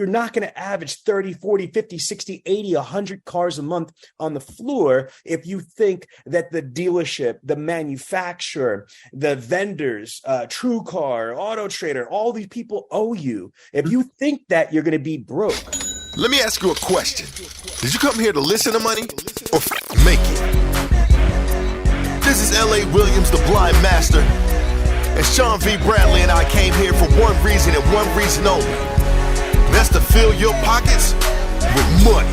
you're not going to average 30, 40, 50, 60, 80, 100 cars a month on the floor if you think that the dealership, the manufacturer, the vendors, TrueCar, Auto Trader, all these people owe you. If you think that, you're going to be broke. Let me ask you a question. Did you come here to listen to money or make it? This is L.A. Williams, the blind master. And Sean V. Bradley and I came here for one reason and one reason only. That's to fill your pockets with money.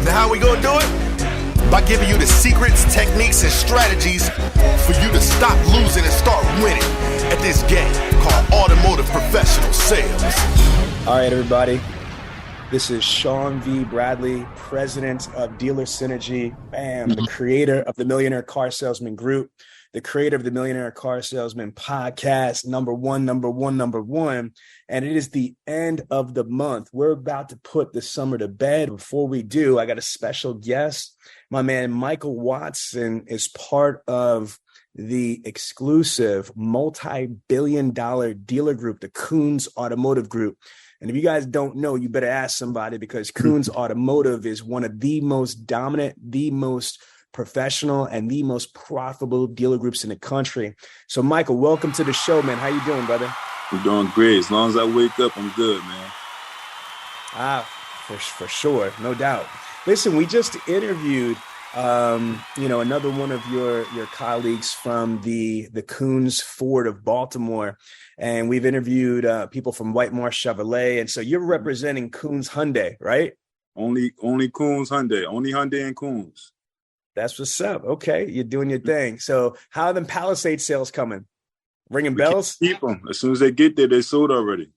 Now how we gonna do it? By giving you the secrets, techniques, and strategies for you to stop losing and start winning at this game called automotive professional sales. All right, everybody. This is Sean V. Bradley, president of Dealer Synergy, the creator of the Millionaire Car Salesman Group, the creator of the Millionaire Car Salesman Podcast, number one. And it is the end of the month. We're about to put the summer to bed. Before we do, I got a special guest. My man, Michael Watson, is part of the exclusive multi-billion-dollar dealer group, the Koons Automotive Group. And if you guys don't know, you better ask somebody, because Koons Automotive is one of the most dominant, the most professional, and the most profitable dealer groups in the country. So, Michael, welcome to the show, man. How you doing, brother? I'm doing great. As long as I wake up, I'm good, man. For sure. No doubt. Listen, we just interviewed, another one of your colleagues from the Koons Ford of Baltimore. And we've interviewed people from White Marsh Chevrolet. And so you're representing Koons Hyundai, right? Only Koons Hyundai. Only Hyundai and Koons. That's what's up. Okay. You're doing your thing. So how are them Palisade sales coming? Ringing bells? Keep them. As soon as they get there, they sold already.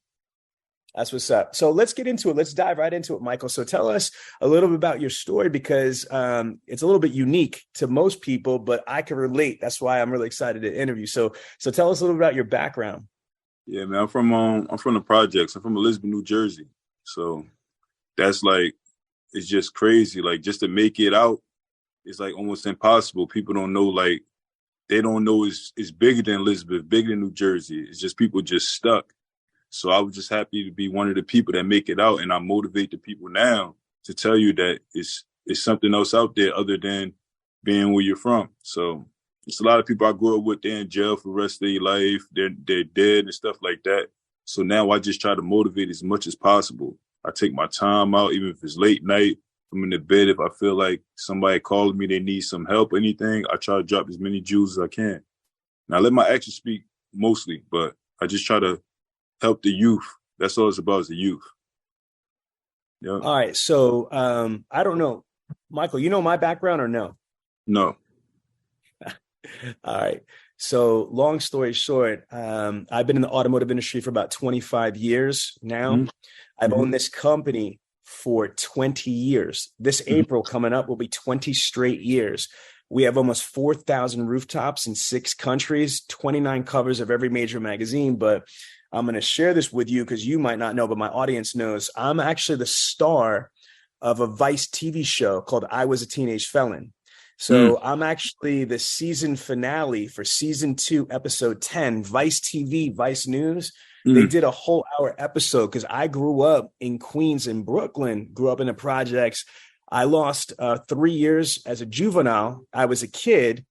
That's what's up. So let's get into it. Let's dive right into it, Michael. So tell us a little bit about your story, because it's a little bit unique to most people, but I can relate. That's why I'm really excited to interview. So tell us a little bit about your background. Yeah, man. I'm from the projects. I'm from Elizabeth, New Jersey. So that's like, it's just crazy. Like, just to make it out, it's like almost impossible. People don't know, like, they don't know it's bigger than Elizabeth, bigger than New Jersey. It's just people just stuck. So I was just happy to be one of the people that make it out. And I motivate the people now to tell you that it's something else out there other than being where you're from. So it's a lot of people I grew up with, they're in jail for the rest of their life. They're dead and stuff like that. So now I just try to motivate as much as possible. I take my time out, even if it's late night. I'm in the bed. If I feel like somebody calling me, they need some help, anything, I try to drop as many jewels as I can. Now, I let my actions speak mostly, but I just try to help the youth. That's all it's about, is the youth. Yep. All right. So I don't know. Michael, you know my background or no? No. All right. So long story short, I've been in the automotive industry for about 25 years now. Mm-hmm. I've owned this company for 20 years. This April coming up will be 20 straight years. We have almost 4,000 rooftops in 6 countries, 29 covers of every major magazine. But I'm going to share this with you because you might not know, but my audience knows. I'm actually the star of a Vice TV show called I Was a Teenage Felon. So I'm actually the season finale for season 2, episode 10, Vice TV, Vice News. They did a whole hour episode because I grew up in Queens and Brooklyn, grew up in the projects. I lost 3 years as a juvenile. I was a kid,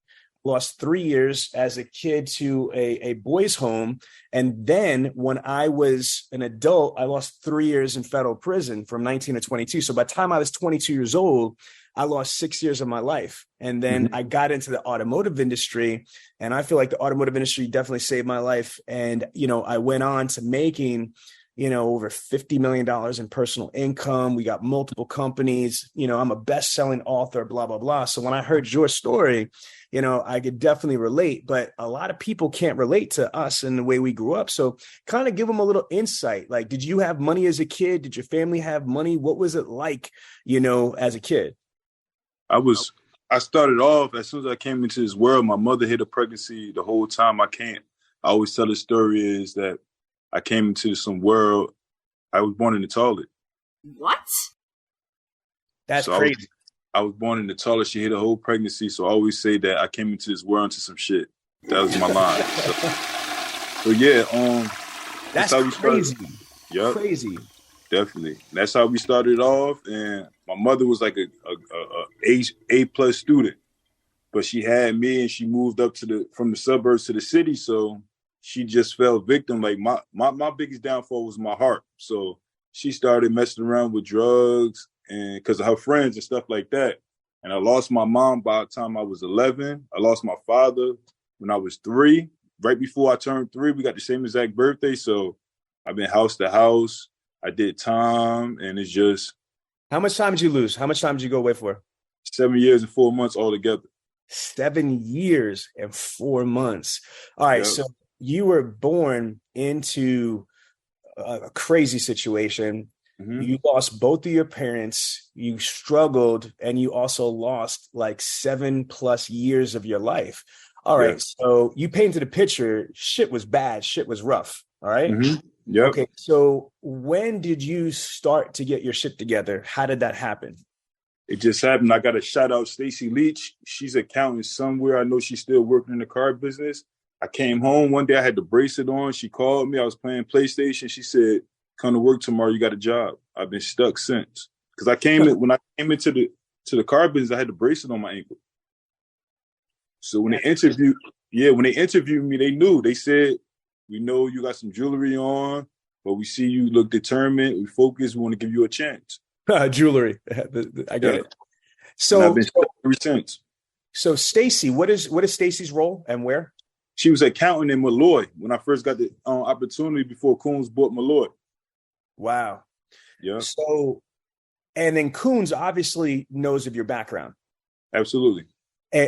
lost 3 years as a kid to a boys' home. And then when I was an adult, I lost 3 years in federal prison from 19 to 22. So by the time I was 22 years old, I lost 6 years of my life. And then I got into the automotive industry, and I feel like the automotive industry definitely saved my life. And, I went on to making, over $50 million in personal income. We got multiple companies, I'm a best-selling author, blah, blah, blah. So when I heard your story, I could definitely relate, but a lot of people can't relate to us and the way we grew up. So kind of give them a little insight. Like, did you have money as a kid? Did your family have money? What was it like, as a kid? I started off, as soon as I came into this world, my mother hid a pregnancy the whole time. I always tell the story is that I came into some world. I was born in the toilet. What? That's crazy. I was born in the toilet. She hid a whole pregnancy. So I always say that I came into this world into some shit. That was my line. So yeah, that's crazy. Yep. Crazy. Definitely. That's how we started off. And my mother was like a plus student, but she had me and she moved up from the suburbs to the city. So she just fell victim. Like my biggest downfall was my heart. So she started messing around with drugs and because of her friends and stuff like that. And I lost my mom by the time I was 11. I lost my father when I was 3. Right before I turned 3, we got the same exact birthday. So I've been house to house. I did time, and it's just. How much time did you lose? How much time did you go away for? 7 years and 4 months altogether. 7 years and 4 months. All right. Yep. So you were born into a crazy situation. Mm-hmm. You lost both of your parents. You struggled, and you also lost like 7+ years of your life. All right. Yes. So you painted a picture. Shit was bad. Shit was rough. All right. Mm-hmm. Yep. Okay. So when did you start to get your shit together? How did that happen? It just happened. I got to shout out Stacy Leach. She's accountant somewhere. I know she's still working in the car business. I came home one day. I had the bracelet on. She called me. I was playing PlayStation. She said, "Come to work tomorrow. You got a job." I've been stuck since. Because when I came into the car business, I had the bracelet on my ankle. So when they interviewed me, they knew. They said, "We know you got some jewelry on, but we see you look determined. We focus. We want to give you a chance." Jewelry. I get it. So and I've been stuck ever since. So Stacy, what is Stacy's role and where? She was accountant in Malloy when I first got the opportunity before Koons bought Malloy. Wow. Yeah. So, and then Koons obviously knows of your background. Absolutely.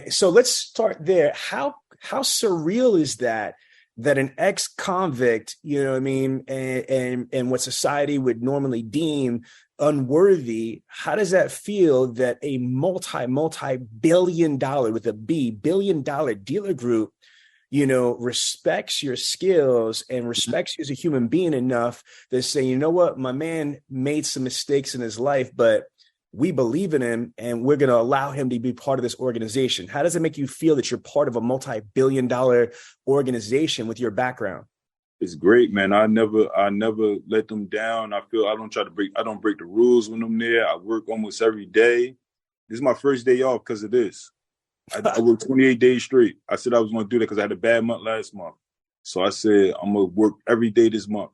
So let's start there. How surreal is that an ex-convict, you know what I mean, and what society would normally deem unworthy, how does that feel that a multi-billion dollar, with a B, billion-dollar dealer group, you know, respects your skills and respects you as a human being enough to say, you know what, my man made some mistakes in his life, but we believe in him and we're going to allow him to be part of this organization. How does it make you feel that you're part of a multi-billion dollar organization with your background? It's great, man. I never let them down. I don't break the rules when I'm there. I work almost every day. This is my first day off because of this. I worked 28 days straight. I said I was going to do that because I had a bad month last month. So I said, I'm going to work every day this month.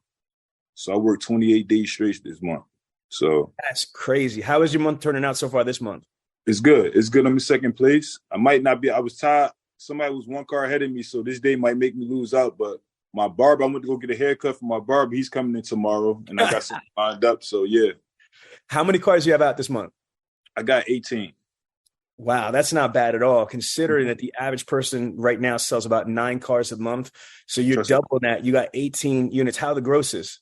So I worked 28 days straight this month. So that's crazy. How is your month turning out so far this month? It's good. It's good. I'm in second place. I might not be. I was tired. Somebody was one car ahead of me. So this day might make me lose out. But my barber, I went to go get a haircut from my barber. He's coming in tomorrow. And I got something lined up. So, yeah. How many cars do you have out this month? I got 18. Wow, that's not bad at all, considering that the average person right now sells about 9 cars a month. So you're doubling that. You got 18 units. How are the grosses?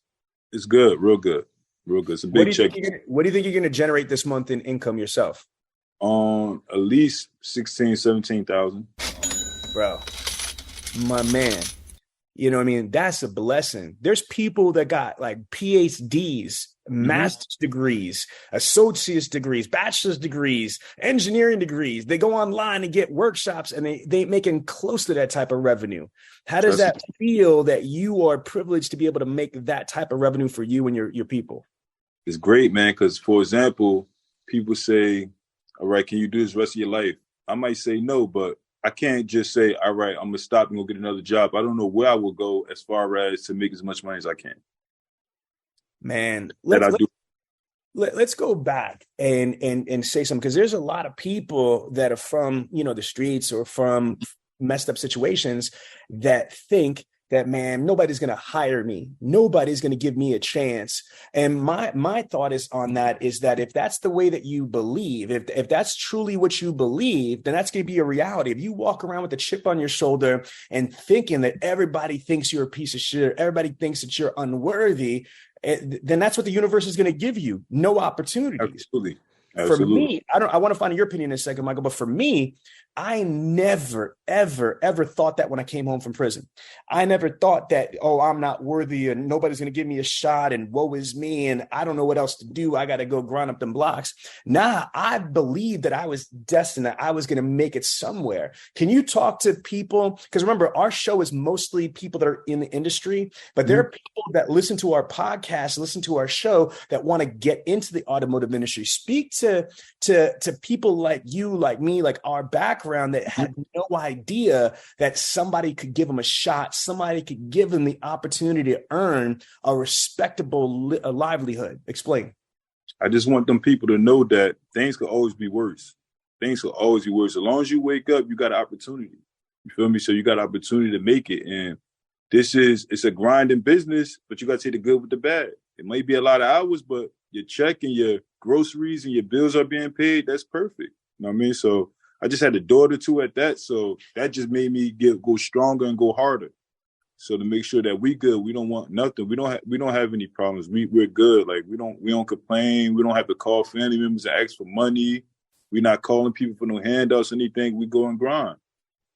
It's good. Real good. Real good. It's a big check. What do you think you're going to generate this month in income yourself? At least 16, 17,000. Bro, my man. You know what I mean? That's a blessing. There's people that got like PhDs, master's degrees, associate's degrees, bachelor's degrees, engineering degrees. They go online and get workshops and they making close to that type of revenue. How does that feel that you are privileged to be able to make that type of revenue for you and your people? It's great, man. Because, for example, people say, all right, can you do this the rest of your life? I might say no, but I can't just say, all right, I'm going to stop and go get another job. I don't know where I will go as far as to make as much money as I can. Man, let's go back and say something, because there's a lot of people that are from, you know, the streets or from messed up situations that think that, man, nobody's going to hire me. Nobody's going to give me a chance. And my thought is on that is that if that's the way that you believe, if that's truly what you believe, then that's going to be a reality. If you walk around with a chip on your shoulder and thinking that everybody thinks you're a piece of shit, or everybody thinks that you're unworthy, then that's what the universe is going to give you. No opportunities. Absolutely. For me, I want to find your opinion in a second, Michael, but for me, I never, ever, ever thought that when I came home from prison. I never thought that, oh, I'm not worthy and nobody's going to give me a shot and woe is me and I don't know what else to do. I got to go grind up them blocks. Nah, I believed that I was destined, that I was going to make it somewhere. Can you talk to people? Because remember, our show is mostly people that are in the industry, but there are people that listen to our podcast, listen to our show that want to get into the automotive industry. Speak to people like you, like me, like our background that had no idea that somebody could give them a shot. Somebody could give them the opportunity to earn a respectable livelihood. Explain. I just want them people to know that things could always be worse. Things could always be worse. As long as you wake up, you got an opportunity. You feel me? So you got an opportunity to make it. And it's a grinding business, but you got to take the good with the bad. It might be a lot of hours, but your check and your groceries and your bills are being paid. That's perfect. You know what I mean? So I just had a daughter too at that. So that just made me go stronger and go harder. So to make sure that we good, we don't want nothing. We don't have any problems. We're good. Like we don't complain. We don't have to call family members and ask for money. We're not calling people for no handouts or anything. We go and grind.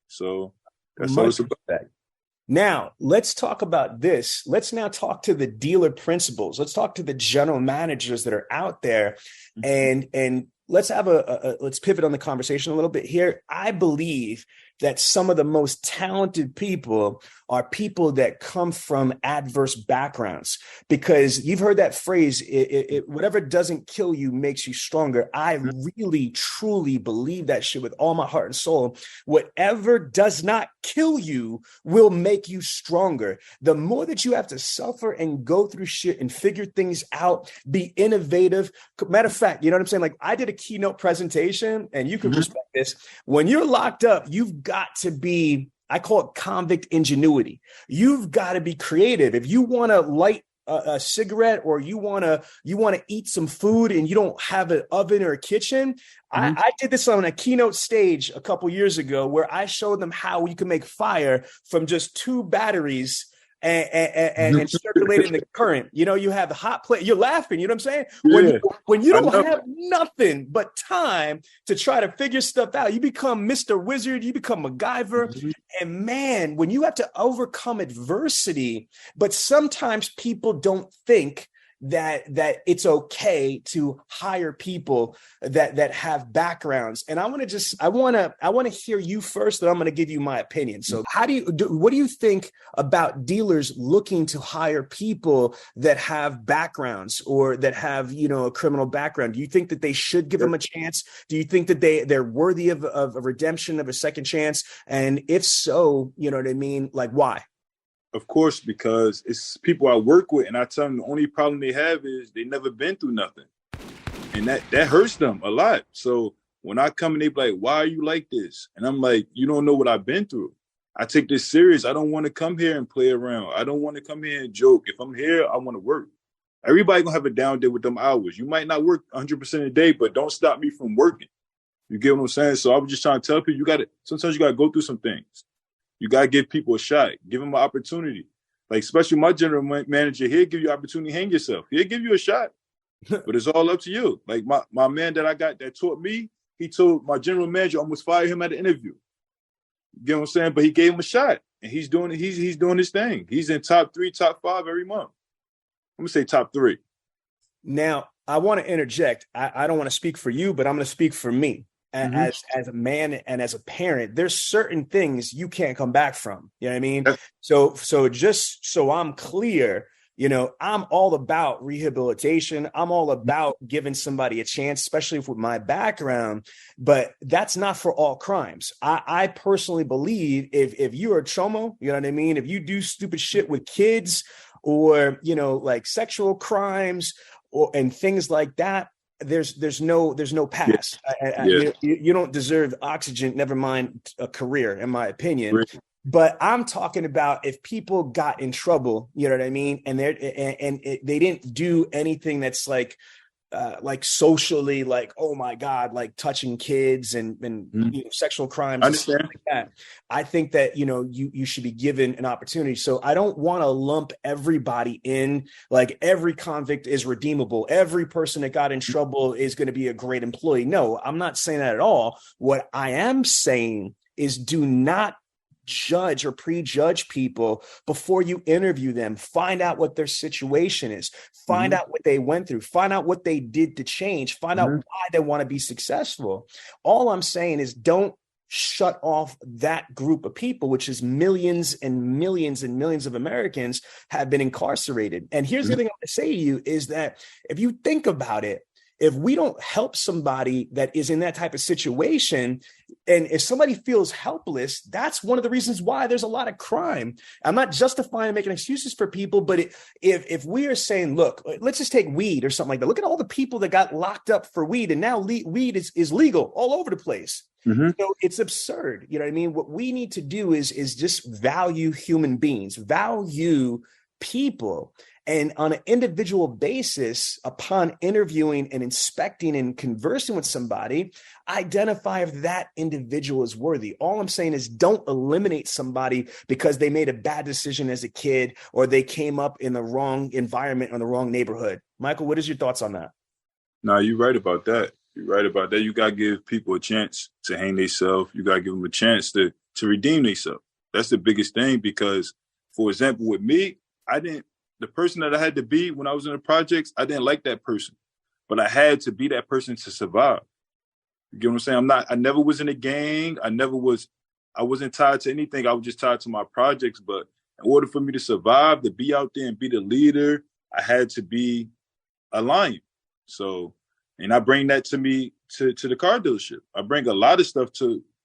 So that's all it's about. Now, let's talk about this. Let's now talk to the dealer principals. Let's talk to the general managers that are out there and let's have let's pivot on the conversation a little bit here. I believe that some of the most talented people are people that come from adverse backgrounds, because you've heard that phrase, whatever doesn't kill you makes you stronger. I really, truly believe that shit with all my heart and soul. Whatever does not kill you will make you stronger. The more that you have to suffer and go through shit and figure things out, be innovative. Matter of fact, you know what I'm saying? Like I did a keynote presentation, and you can respect this. When you're locked up, you've got to be, I call it convict ingenuity. You've got to be creative. If you want to light a cigarette, or you want to eat some food and you don't have an oven or a kitchen. I did this on a keynote stage a couple years ago where I showed them how you can make fire from just 2 batteries and circulating the current. You know, you have the hot plate. You're laughing. You know what I'm saying? Yeah. When you don't have nothing but time to try to figure stuff out, you become Mr. Wizard. You become MacGyver. And man, when you have to overcome adversity, but sometimes people don't think that it's okay to hire people that have backgrounds. And I want to hear you first, and I'm going to give you my opinion. So what do you think about dealers looking to hire people that have backgrounds or that have, a criminal background? Do you think that they should give them a chance? Do you think that they're worthy of a redemption, of a second chance? And if so, you know what I mean? Like, why? Of course, because it's people I work with, and I tell them the only problem they have is they never been through nothing. And that hurts them a lot. So when I come and they be like, why are you like this? And I'm like, you don't know what I've been through. I take this serious. I don't want to come here and play around. I don't want to come here and joke. If I'm here, I want to work. Everybody gonna have a down day with them hours. You might not work 100% of the day, but don't stop me from working. You get what I'm saying? So I was just trying to tell people, sometimes you got to go through some things. You got to give people a shot. Give them an opportunity. Like, especially my general manager, he'll give you an opportunity to hang yourself. He'll give you a shot. But it's all up to you. Like, my man that I got that taught me, he told my general manager almost fired him at an interview. You get what I'm saying? But he gave him a shot. And he's doing his thing. He's in top 3, top 5 every month. I'm going to say top 3. Now, I want to interject. I don't want to speak for you, but I'm going to speak for me. As a man and as a parent, there's certain things you can't come back from. You know what I mean? So just so I'm clear, I'm all about rehabilitation. I'm all about giving somebody a chance, especially with my background, but that's not for all crimes. I personally believe if you're a chomo, you know what I mean? If you do stupid shit with kids or, like sexual crimes and things like that, there's no pass. You don't deserve oxygen, never mind a career, in my opinion. Right. But I'm talking about if people got in trouble, you know what I mean, and they didn't do anything that's like like socially, like, oh my God, like touching kids and sexual crimes. I understand. Like that. I think that, you should be given an opportunity. So I don't want to lump everybody in, like every convict is redeemable. Every person that got in trouble is going to be a great employee. No, I'm not saying that at all. What I am saying is do not judge or prejudge people before you interview them. Find out what their situation is, find out what they went through, find out what they did to change, find out why they want to be successful. All I'm saying is don't shut off that group of people, which is millions and millions and millions of Americans have been incarcerated. And here's the thing I want to say to you is that if you think about it, if we don't help somebody that is in that type of situation, and if somebody feels helpless, that's one of the reasons why there's a lot of crime. I'm not justifying and making excuses for people, but if we are saying, look, let's just take weed or something like that. Look at all the people that got locked up for weed, and now weed is legal all over the place. It's absurd. You know what I mean? What we need to do is just value human beings, value people. And on an individual basis, upon interviewing and inspecting and conversing with somebody, identify if that individual is worthy. All I'm saying is don't eliminate somebody because they made a bad decision as a kid or they came up in the wrong environment or the wrong neighborhood. Michael, what is your thoughts on that? No, you're right about that. You're right about that. You got to give people a chance to hang themselves. You got to give them a chance to redeem themselves. That's the biggest thing because, for example, with me, the person that I had to be when I was in the projects, I didn't like that person, but I had to be that person to survive. You get what I'm saying? I never was in a gang. I wasn't tied to anything. I was just tied to my projects. But in order for me to survive, to be out there and be the leader, I had to be a lion. So, and I bring that to me to the car dealership. I bring a lot of stuff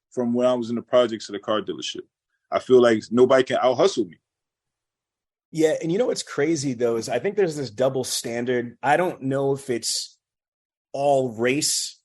from when I was in the projects to the car dealership. I feel like nobody can out hustle me. Yeah. And you know what's crazy, though, is I think there's this double standard. I don't know if it's all race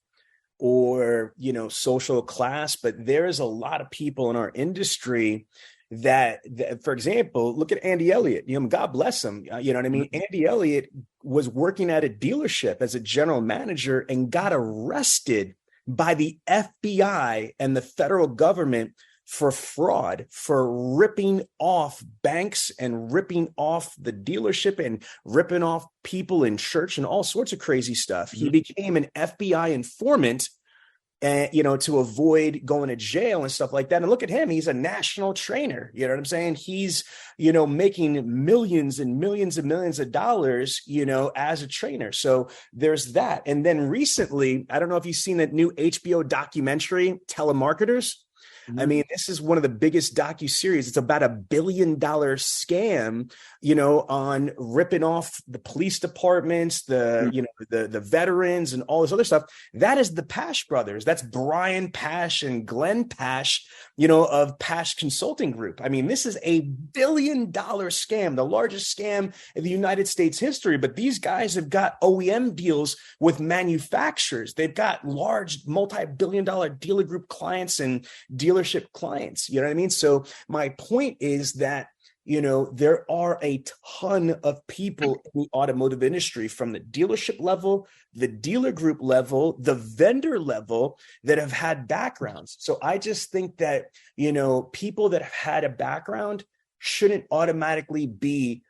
or, social class, but there's a lot of people in our industry that, for example, look at Andy Elliott. God bless him. You know what I mean? Andy Elliott was working at a dealership as a general manager and got arrested by the FBI and the federal government for fraud, for ripping off banks and ripping off the dealership and ripping off people in church and all sorts of crazy stuff. He became an FBI informant, to avoid going to jail and stuff like that. And look at him. He's a national trainer. You know what I'm saying? He's, making millions and millions and millions of dollars, as a trainer. So there's that. And then recently, I don't know if you've seen that new HBO documentary, Telemarketers. I mean, this is one of the biggest docuseries. It's about $1 billion scam, on ripping off the police departments, the veterans and all this other stuff. That is the Pash brothers. That's Brian Pash and Glenn Pash, of Pash Consulting Group. I mean, this is $1 billion scam, the largest scam in the United States history. But these guys have got OEM deals with manufacturers. They've got large multi-billion-dollar dealer group clients and dealership clients. You know what I mean? So my point is that, there are a ton of people in the automotive industry from the dealership level, the dealer group level, the vendor level that have had backgrounds. So I just think that, people that have had a background shouldn't automatically be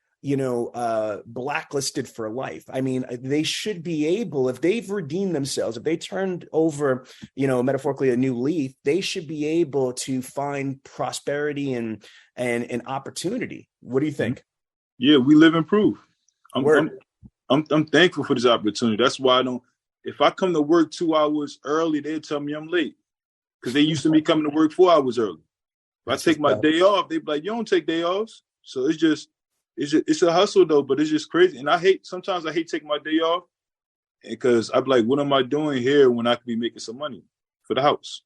blacklisted for life. I mean, they should be able, if they've redeemed themselves, if they turned over, metaphorically a new leaf, they should be able to find prosperity and opportunity. What do you think? Yeah, we live in proof. I'm thankful for this opportunity. That's why if I come to work 2 hours early, they tell me I'm late because they used to me coming to work 4 hours early. If I take my day off, they be like, you don't take day offs. So it's a hustle though, but it's just crazy. And sometimes I hate taking my day off because I'm like, what am I doing here when I could be making some money for the house?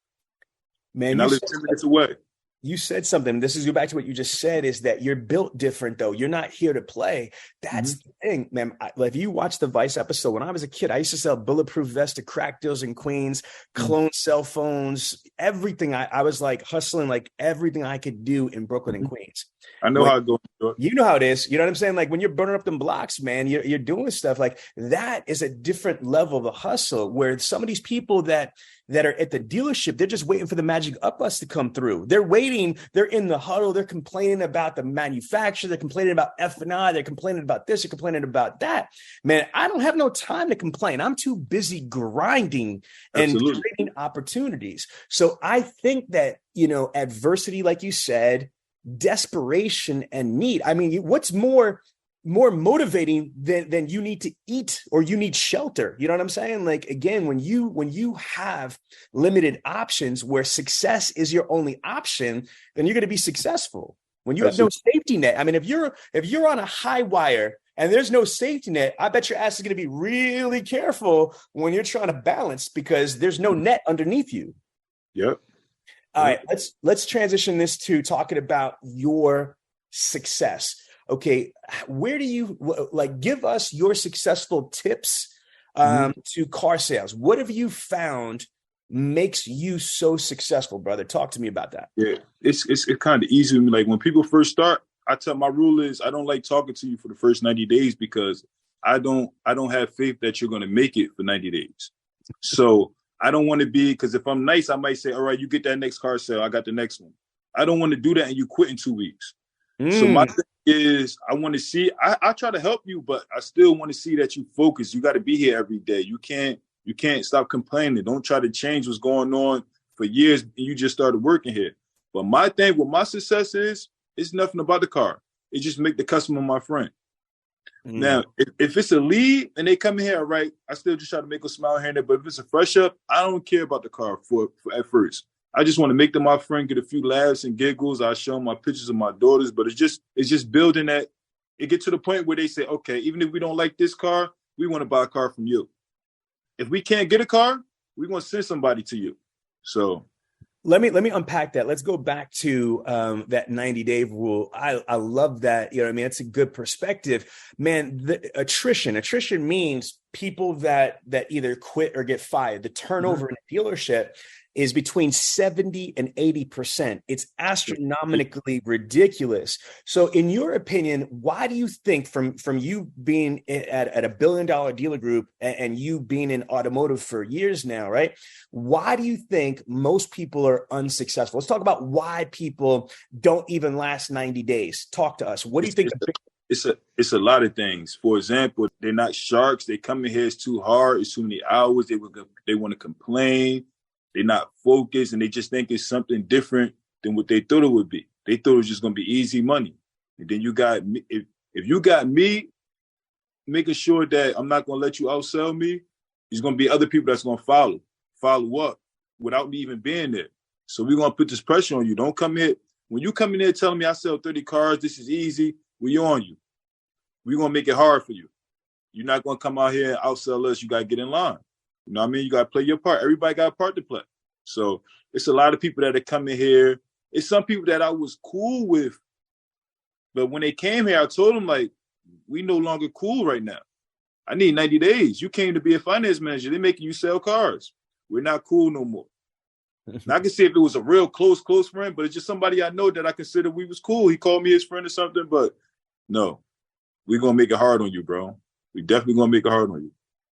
Man, and I live 10 minutes away. You said something. This is go back to what you just said, is that you're built different, though. You're not here to play. That's the thing, man. If you watch the Vice episode, when I was a kid, I used to sell bulletproof vests to crack deals in Queens, clone cell phones, everything. I was like hustling like everything I could do in Brooklyn and Queens. I know how it goes. You know how it is. You know what I'm saying? Like when you're burning up them blocks, man, you're doing stuff like that is a different level of the hustle, where some of these people that are at the dealership, they're just waiting for the magic up bus to come through. They're waiting. They're in the huddle. They're complaining about the manufacturer. They're complaining about F&I. They're complaining about this. They're complaining about that. Man, I don't have no time to complain. I'm too busy grinding and creating opportunities. So I think that, adversity, like you said, desperation and need. I mean, what's more motivating than you need to eat or you need shelter? You know what I'm saying? Like, again, when you have limited options where success is your only option, then you're going to be successful. When you have no safety net. I mean, if you're on a high wire and there's no safety net, I bet your ass is going to be really careful when you're trying to balance, because there's no net underneath you. Yep. All right, let's transition this to talking about your success. Okay, where do you give us your successful tips to car sales? What have you found makes you so successful, brother? Talk to me about that. Yeah, it's kind of easy. Like when people first start, I tell my rule is I don't like talking to you for the first 90 days because I don't have faith that you're going to make it for 90 days. So I don't want to be, because if I'm nice, I might say, all right, you get that next car sale, I got the next one. I don't want to do that and you quit in 2 weeks. So my thing is, I want to see, I try to help you, but I still want to see that you focus. You got to be here every day. You can't stop complaining. Don't try to change what's going on for years and you just started working here. But my thing with my success is, it's nothing about the car. It just make the customer my friend. Now, if it's a lead and they come in here, right, I still just try to make them smile here and there. But if it's a fresh up, I don't care about the car for at first. I just want to make them my friend, get a few laughs and giggles. I show them my pictures of my daughters, but it's just building that. It get to the point where they say, okay, even if we don't like this car, we want to buy a car from you. If we can't get a car, we're going to send somebody to you. So let me unpack that. Let's go back to that 90-day rule. I love that. You know what I mean? It's a good perspective, man. The attrition means people that either quit or get fired. The turnover in a dealership is between 70 and 80%. It's astronomically ridiculous. So in your opinion, why do you think from you being at $1 billion dealer group and you being in automotive for years now, right? Why do you think most people are unsuccessful? Let's talk about why people don't even last 90 days. Talk to us. What do you think? It's a lot of things. For example, they're not sharks. They come in here, it's too hard. It's too many hours. They want to complain. They're not focused, and they just think it's something different than what they thought it would be. They thought it was just going to be easy money. And then you got me. If you got me making sure that I'm not going to let you outsell me, there's going to be other people that's going to follow up without me even being there. So we're going to put this pressure on you. Don't come here. When you come in there telling me I sell 30 cars, this is easy, we're on you. We're going to make it hard for you. You're not going to come out here and outsell us. You got to get in line. You know what I mean? You got to play your part. Everybody got a part to play. So it's a lot of people that are coming here. It's some people that I was cool with. But when they came here, I told them, like, we no longer cool right now. I need 90 days. You came to be a finance manager. They're making you sell cars. We're not cool no more. Now, I can see if it was a real close friend, but it's just somebody I know that I consider we was cool. He called me his friend or something, but no, we're going to make it hard on you, bro. We definitely going to make it hard on you.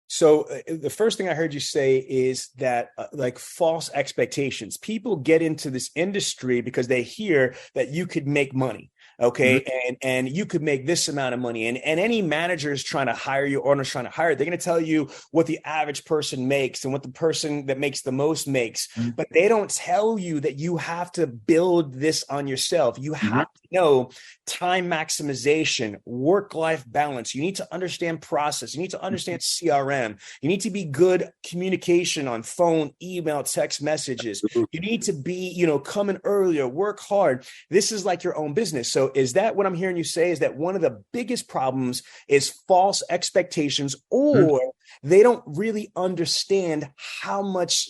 So the first thing I heard you say is that like false expectations. People get into this industry because they hear that you could make money. Okay. And you could make this amount of money. And any manager is trying to hire you, owner's trying to hire, they're going to tell you what the average person makes and what the person that makes the most makes. But they don't tell you that you have to build this on yourself. You have to know time maximization, work-life balance. You need to understand process. You need to understand CRM. You need to be good communication on phone, email, text messages. You need to be, coming earlier, work hard. This is like your own business. So is that what I'm hearing you say, is that one of the biggest problems is false expectations, or they don't really understand how much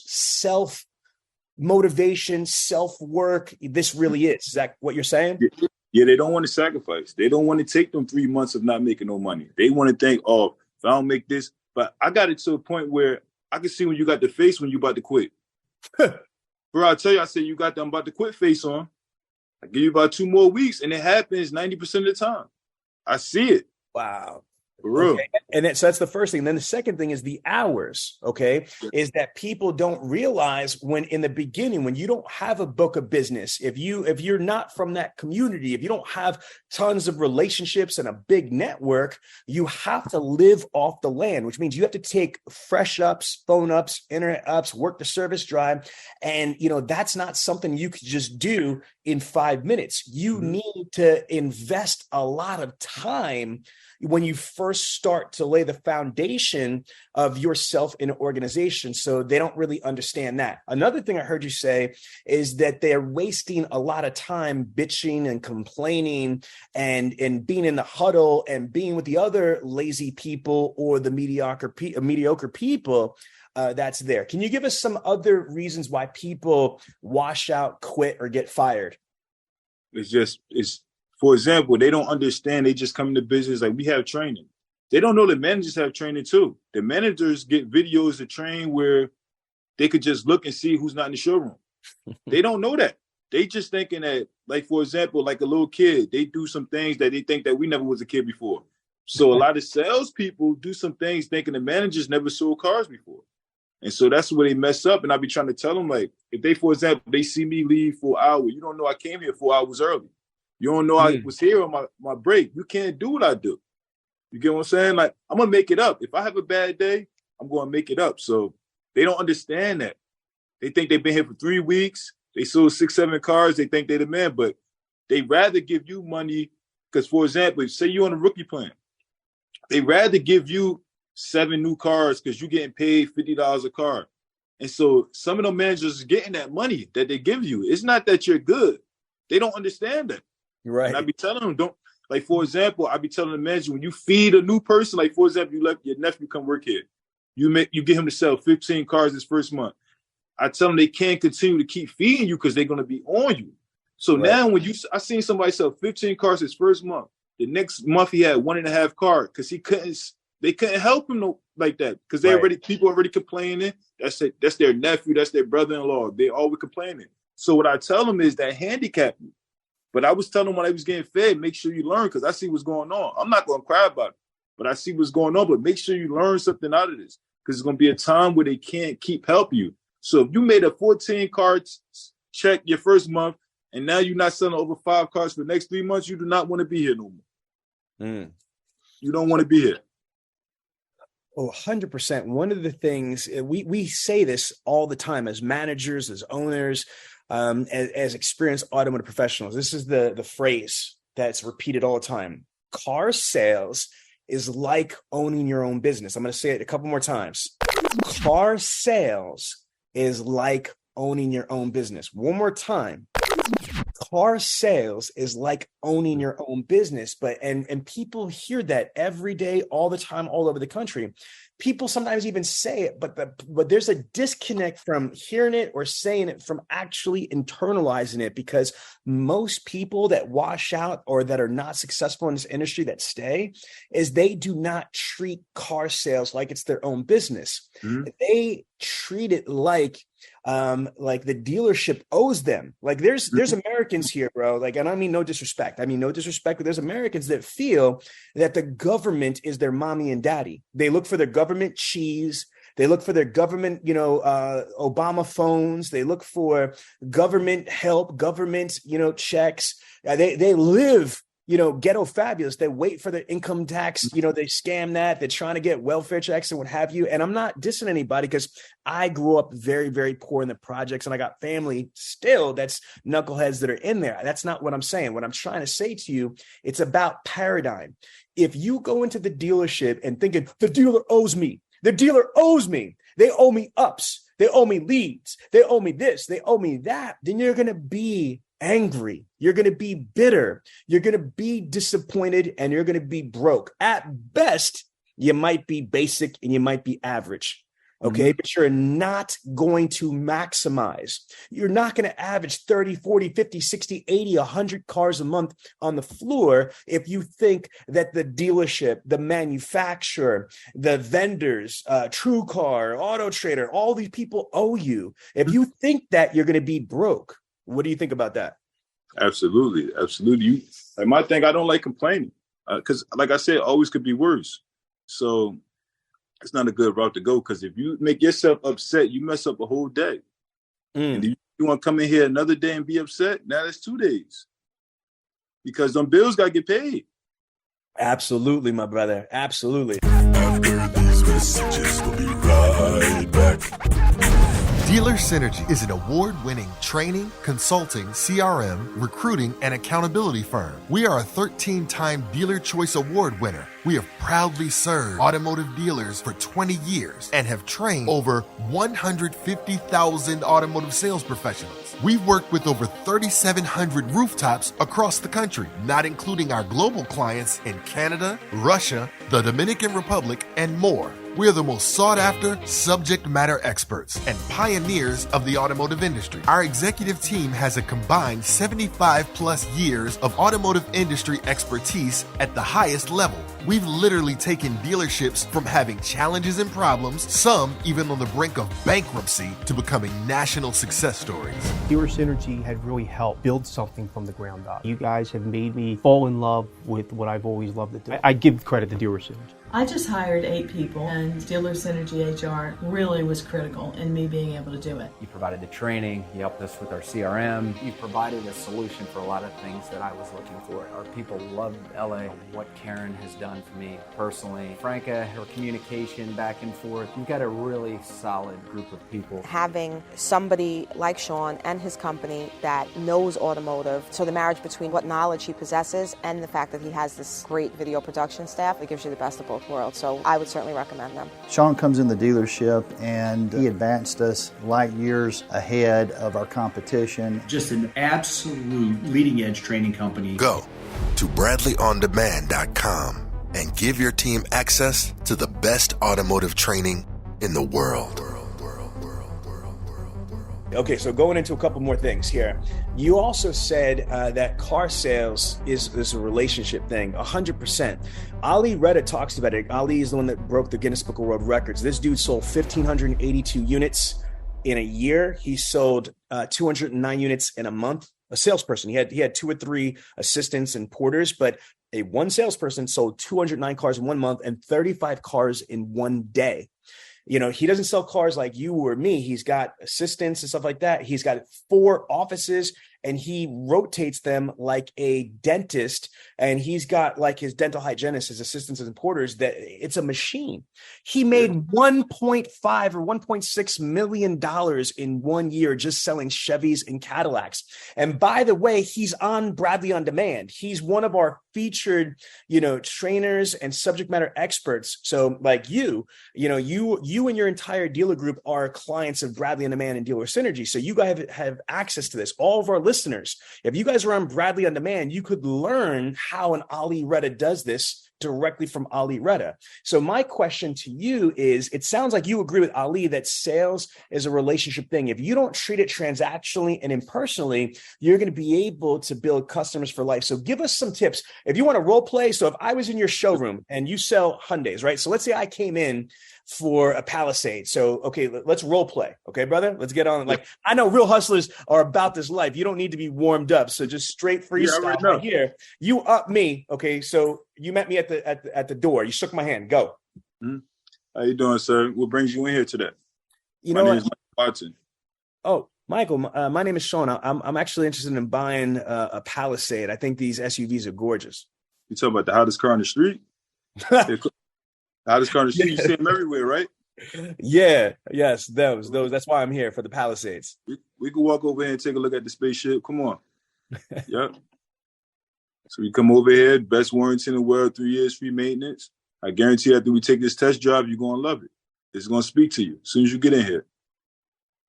motivation, self-work this really is. Is that what you're saying? Yeah, they don't want to sacrifice. They don't want to take them 3 months of not making no money. They want to think, oh, if I don't make this. But I got it to a point where I can see when you got the face when you about to quit. Bro, I tell you, I said, you got the I'm about to quit face on. I give you about 2 more weeks, and it happens 90% of the time. I see it. Wow. For real. Okay. And so that's the first thing. And then the second thing is the hours, okay, is that people don't realize when in the beginning, when you don't have a book of business, if you're not from that community, if you don't have tons of relationships and a big network, you have to live off the land, which means you have to take fresh ups, phone ups, internet ups, work the service drive. And, that's not something you could just do in 5 minutes. You need to invest a lot of time when you first start to lay the foundation of yourself in an organization. So they don't really understand that. Another thing I heard you say is that they're wasting a lot of time bitching and complaining and being in the huddle and being with the other lazy people or the mediocre people that's there. Can you give us some other reasons why people wash out, quit, or get fired? For example, they don't understand. They just come into business like we have training. They don't know that managers have training too. The managers get videos to train where they could just look and see who's not in the showroom. They don't know that. They just thinking that, like, for example, like a little kid, they do some things that they think that we never was a kid before. So a lot of salespeople do some things thinking the managers never sold cars before. And so that's where they mess up. And I be trying to tell them, like, if they, for example, they see me leave for an hour, you don't know I came here 4 hours early. You don't know I was here on my break. You can't do what I do. You get what I'm saying? Like, I'm going to make it up. If I have a bad day, I'm going to make it up. So they don't understand that. They think they've been here for 3 weeks. They sold 6, 7 cars. They think they're the man, but they rather give you money. Because, for example, say you're on a rookie plan. They rather give you 7 new cars because you're getting paid $50 a car. And so some of the managers are getting that money that they give you. It's not that you're good. They don't understand that. You're right. And I be telling them, like, for example, I be telling the manager, when you feed a new person, like, for example, you let your nephew come work here. You get him to sell 15 cars this first month. I tell them they can't continue to keep feeding you because they're going to be on you. So now when I seen somebody sell 15 cars his first month, the next month he had 1.5 cars because they couldn't help him like that because people already complaining. That's their nephew, that's their brother-in-law. They always complaining. So what I tell them is that handicap you. But I was telling them when I was getting fed, make sure you learn because I see what's going on. I'm not going to cry about it, but I see what's going on. But make sure you learn something out of this because it's going to be a time where they can't keep helping you. So if you made a 14 car check your first month and now you're not selling over 5 cars for the next 3 months, you do not want to be here no more. You don't want to be here. Oh, 100%. One of the things we say this all the time as managers, as owners, as experienced automotive professionals. This is the phrase that's repeated all the time. Car sales is like owning your own business. I'm going to say it a couple more times. Car sales is like owning your own business. One more time. Car sales is like owning your own business. And people hear that every day, all the time, all over the country. People sometimes even say it, but there's a disconnect from hearing it or saying it from actually internalizing it, because most people that wash out or that are not successful in this industry that stay is they do not treat car sales like it's their own business. They treat it like the dealership owes them. Like there's Americans here, bro. Like, and I mean no disrespect. But there's Americans that feel that the government is their mommy and daddy. They look for their government cheese. They look for their government, Obama phones. They look for government help, government, checks. They live, ghetto fabulous. They wait for their income tax. They scam that. They're trying to get welfare checks and what have you. And I'm not dissing anybody because I grew up very, very poor in the projects and I got family still that's knuckleheads that are in there. That's not what I'm saying. What I'm trying to say to you, it's about paradigm. If you go into the dealership and thinking the dealer owes me, the dealer owes me, they owe me ups, they owe me leads, they owe me this, they owe me that, then you're going to be angry. You're going to be bitter. You're going to be disappointed and you're going to be broke. At best, you might be basic and you might be average. Okay. But you're not going to maximize. You're not going to average 30, 40, 50, 60, 80, 100 cars a month on the floor if you think that the dealership, the manufacturer, the vendors, TrueCar, Auto Trader, all these people owe you. If you think that, you're going to be broke. What do you think about that? Absolutely. Absolutely. Like my thing, I don't like complaining because like I said, always could be worse. So it's not a good route to go, because if you make yourself upset, you mess up a whole day. And if you want to come in here another day and be upset, now that's 2 days, because them bills got to get paid. Absolutely, my brother. Absolutely. After these messages, we'll be right back. Dealer Synergy is an award-winning training, consulting, CRM, recruiting, and accountability firm. We are a 13-time Dealer Choice Award winner. We have proudly served automotive dealers for 20 years and have trained over 150,000 automotive sales professionals. We've worked with over 3,700 rooftops across the country, not including our global clients in Canada, Russia, the Dominican Republic, and more. We are the most sought-after subject matter experts and pioneers of the automotive industry. Our executive team has a combined 75-plus years of automotive industry expertise at the highest level. We've literally taken dealerships from having challenges and problems, some even on the brink of bankruptcy, to becoming national success stories. Dealer Synergy had really helped build something from the ground up. You guys have made me fall in love with what I've always loved to do. I give credit to Dealer Synergy. I just hired 8 people, and Dealer Synergy HR really was critical in me being able to do it. You provided the training, you helped us with our CRM. You provided a solution for a lot of things that I was looking for. Our people loved LA, what Karen has done for me personally. Franca, her communication back and forth. You've got a really solid group of people. Having somebody like Sean and his company that knows automotive, so the marriage between what knowledge he possesses and the fact that he has this great video production staff, it gives you the best of both world. So I would certainly recommend them. Sean comes in the dealership and he advanced us light years ahead of our competition. Just an absolute leading edge training company. Go to BradleyOnDemand.com and give your team access to the best automotive training in the world. Okay, so going into a couple more things here. You also said that car sales is a relationship thing, 100%. Ali Reda talks about it. Ali is the one that broke the Guinness Book of World Records. This dude sold 1,582 units in a year. He sold 209 units in a month. A salesperson. He had 2 or 3 assistants and porters, but one salesperson sold 209 cars in 1 month and 35 cars in 1 day. You know, he doesn't sell cars like you or me. He's got assistants and stuff like that. He's got 4 offices and he rotates them like a dentist. And he's got like his dental hygienists, his assistants and porters, that it's a machine. He made $1.5 or $1.6 million in 1 year just selling Chevys and Cadillacs. And by the way, he's on Bradley On Demand. He's one of our featured, trainers and subject matter experts. So like you and your entire dealer group are clients of Bradley On Demand and Dealer Synergy. So you guys have access to this. All of our listeners, if you guys are on Bradley On Demand, you could learn how an Ali Reda does this directly from Ali Reda. So my question to you is, it sounds like you agree with Ali that sales is a relationship thing. If you don't treat it transactionally and impersonally, you're going to be able to build customers for life. So give us some tips. If you want to role play, so if I was in your showroom and you sell Hyundais, right? So let's say I came in for a Palisade. So, okay, let's role play. Okay, brother, let's get on. Like, I know real hustlers are about this life. You don't need to be warmed up. So just straight freestyle right here. You up me. Okay. So you met me at the door. You shook my hand. Go. Mm-hmm. How you doing, sir? What brings you in here today? My name is Michael Watson. Oh, Michael, my name is Sean. I'm actually interested in buying a Palisade. I think these SUVs are gorgeous. You talking about the hottest car on the street? Hottest car on the street. You see them everywhere, right? Yeah. Yes. Those. That's why I'm here, for the Palisades. We can walk over here and take a look at the spaceship. Come on. Yep. So we come over here, best warranty in the world, 3 years free maintenance. I guarantee after we take this test drive, you're going to love it. It's going to speak to you as soon as you get in here.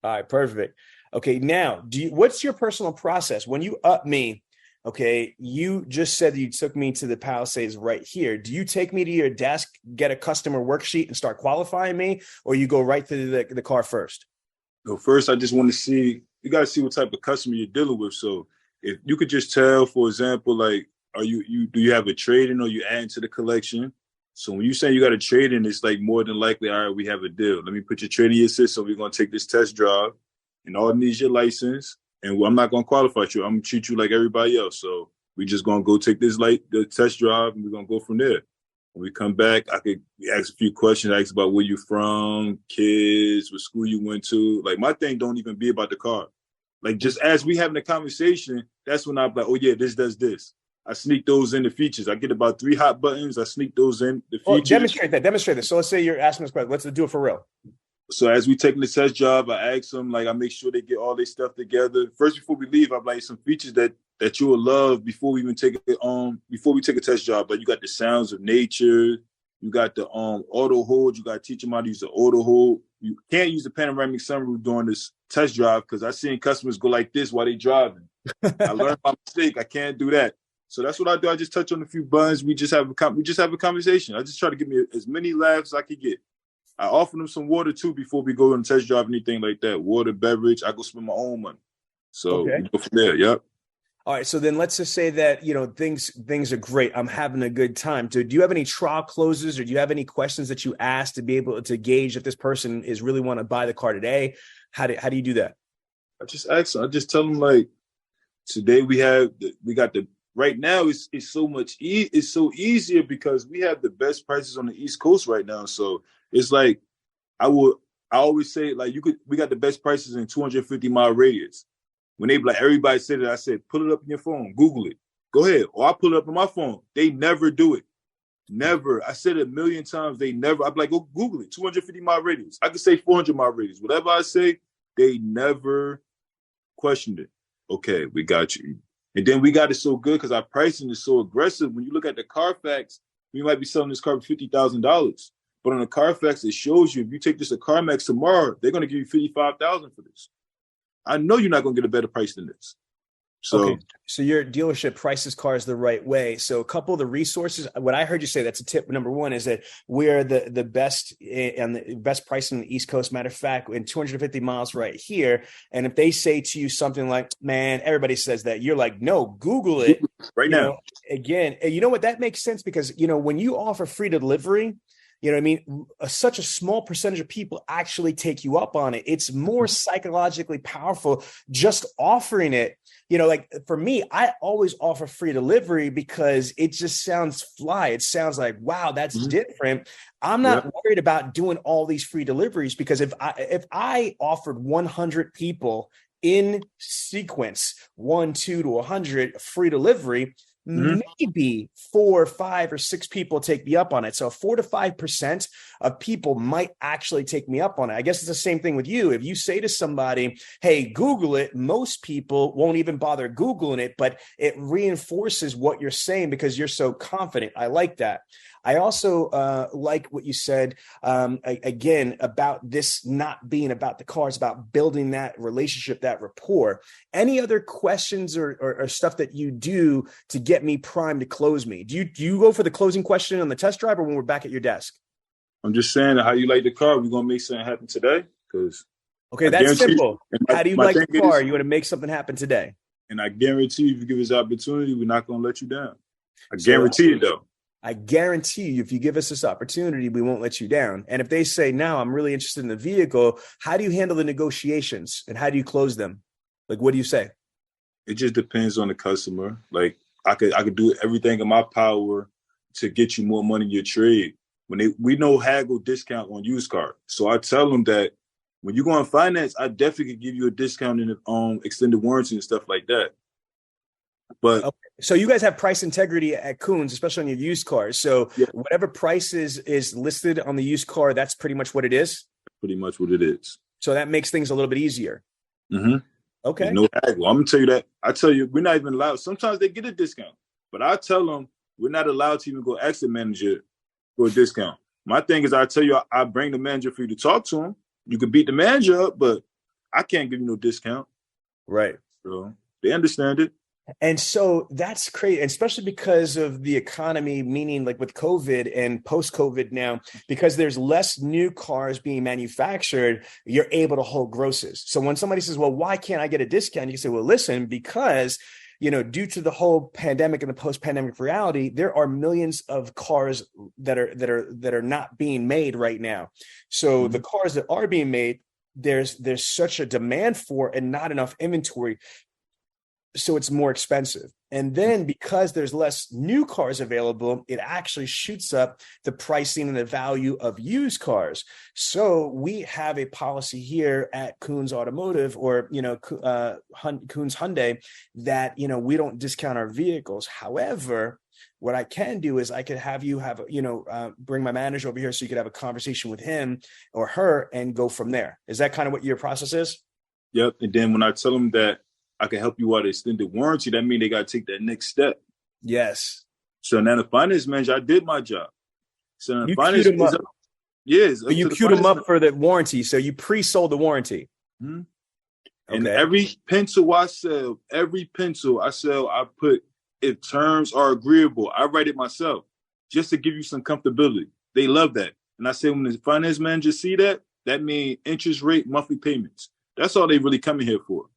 All right. Perfect. Okay. Now, what's your personal process when you up me? Okay, you just said that you took me to the Palisades right here. Do you take me to your desk, get a customer worksheet, and start qualifying me, or you go right to the car first? So first, I just want to see, you got to see what type of customer you're dealing with. So if you could just tell, for example, like, do you have a trade-in or you add to the collection? So when you say you got a trade-in, it's like more than likely, all right, we have a deal. Let me put your trade in your system. We're going to take this test drive, and all needs your license. And I'm not going to qualify you. I'm going to treat you like everybody else. So we just going to go take the test drive, and we're going to go from there. When we come back, I could ask a few questions, ask about where you from, kids, what school you went to. Like, my thing don't even be about the car. Like, just as we having a conversation, that's when I'm like, oh, yeah, this does this. I sneak those in the features. I get about 3 hot buttons. I sneak those in the features. Well, demonstrate that. So let's say you're asking this question. Let's do it for real. So as we taking the test job, I ask them, like, I make sure they get all their stuff together. First, before we leave, I'm like, some features that you will love before we even take it before we take a test job. Like, you got the sounds of nature, you got the auto hold. You got to teach them how to use the auto hold. You can't use the panoramic sunroof during this test drive because I've seen customers go like this while they driving. I learned my mistake. I can't do that. So that's what I do. I just touch on a few buttons. We just have a conversation. I just try to give me as many laughs as I could get. I offer them some water too before we go on test drive, anything like that. Water, beverage. I go spend my own money. So we go from there. Yep. All right. So then let's just say that, things are great. I'm having a good time. Do you have any trial closes, or do you have any questions that you ask to be able to gauge if this person is really want to buy the car today? How do you do that? I just ask them. I just tell them, like, today right now it's so easier because we have the best prices on the East Coast right now. So it's like, I always say, like, we got the best prices in 250-mile radius. When they like, everybody said it, I said, pull it up in your phone, Google it. Go ahead. Or I pull it up on my phone. They never do it. Never. I said it 1,000,000 times. They never. I'm like, go Google it. 250-mile radius. I could say 400-mile radius. Whatever I say, they never questioned it. Okay, we got you. And then we got it so good because our pricing is so aggressive. When you look at the Carfax, we might be selling this car for $50,000. But on the Carfax, it shows you if you take this to CarMax tomorrow, they're going to give you $55,000 for this. I know you're not going to get a better price than this. So your dealership prices cars the right way. So a couple of the resources, what I heard you say, that's a tip number one, is that we're the best and the best price in the East Coast. Matter of fact, in 250 miles right here. And if they say to you something like, man, everybody says that, you're like, no, Google it right now. Again, you know what? That makes sense because, when you offer free delivery, such a small percentage of people actually take you up on it. It's more psychologically powerful just offering it. Like for me, I always offer free delivery because it just sounds fly. It sounds like, wow, that's different. I'm not worried about doing all these free deliveries because if I offered 100 people in sequence, 1, 2 to 100 free delivery, maybe 4, 5, or 6 people take me up on it. So 4 to 5% of people might actually take me up on it. I guess it's the same thing with you. If you say to somebody, hey, Google it, most people won't even bother Googling it, but it reinforces what you're saying because you're so confident. I like that. I also like what you said, again, about this not being about the car. It's about building that relationship, that rapport. Any other questions or stuff that you do to get me primed to close me? Do you go for the closing question on the test drive or when we're back at your desk? I'm just saying, how you like the car? We're going to make something happen today? Okay, that's simple. How do you like the car? You want to make something happen today? And I guarantee you, if you give us the opportunity, we're not going to let you down. I guarantee it, though. I guarantee you, if you give us this opportunity, we won't let you down. And if they say, now I'm really interested in the vehicle, how do you handle the negotiations and how do you close them? Like, what do you say? It just depends on the customer. Like, I could do everything in my power to get you more money in your trade. We know haggle discount on used car. So I tell them that when you go on finance, I definitely could give you a discount in extended warranty and stuff like that. But okay. So you guys have price integrity at Koons, especially on your used cars. So whatever price is listed on the used car, that's pretty much what it is? Pretty much what it is. So that makes things a little bit easier. Mm-hmm. Okay. There's no haggle. I'm going to tell you that. I tell you, we're not even allowed. Sometimes they get a discount. But I tell them we're not allowed to even go ask the manager for a discount. My thing is I tell you, I bring the manager for you to talk to him. You can beat the manager up, but I can't give you no discount. Right. So they understand it. And so that's crazy, especially because of the economy, meaning like with COVID and post-COVID now, because there's less new cars being manufactured, you're able to hold grosses. So when somebody says, well, why can't I get a discount? You say, well, listen, because due to the whole pandemic and the post-pandemic reality, there are millions of cars that are not being made right now. So the cars that are being made, there's such a demand for and not enough inventory. So it's more expensive. And then because there's less new cars available, it actually shoots up the pricing and the value of used cars. So we have a policy here at Koons Automotive or, Koons Hyundai that, we don't discount our vehicles. However, what I can do is I could have you bring my manager over here so you could have a conversation with him or her and go from there. Is that kind of what your process is? Yep. And then when I tell them that I can help you out extended warranty, that means they got to take that next step. Yes. So now the finance manager, I did my job. So now you finance queued him up. Yes. So you queued them up for the warranty. So you pre-sold the warranty. Mm-hmm. Okay. And every pencil I sell, I put, if terms are agreeable, I write it myself just to give you some comfortability. They love that. And I say, when the finance manager see that, that means interest rate, monthly payments. That's all they really coming here for.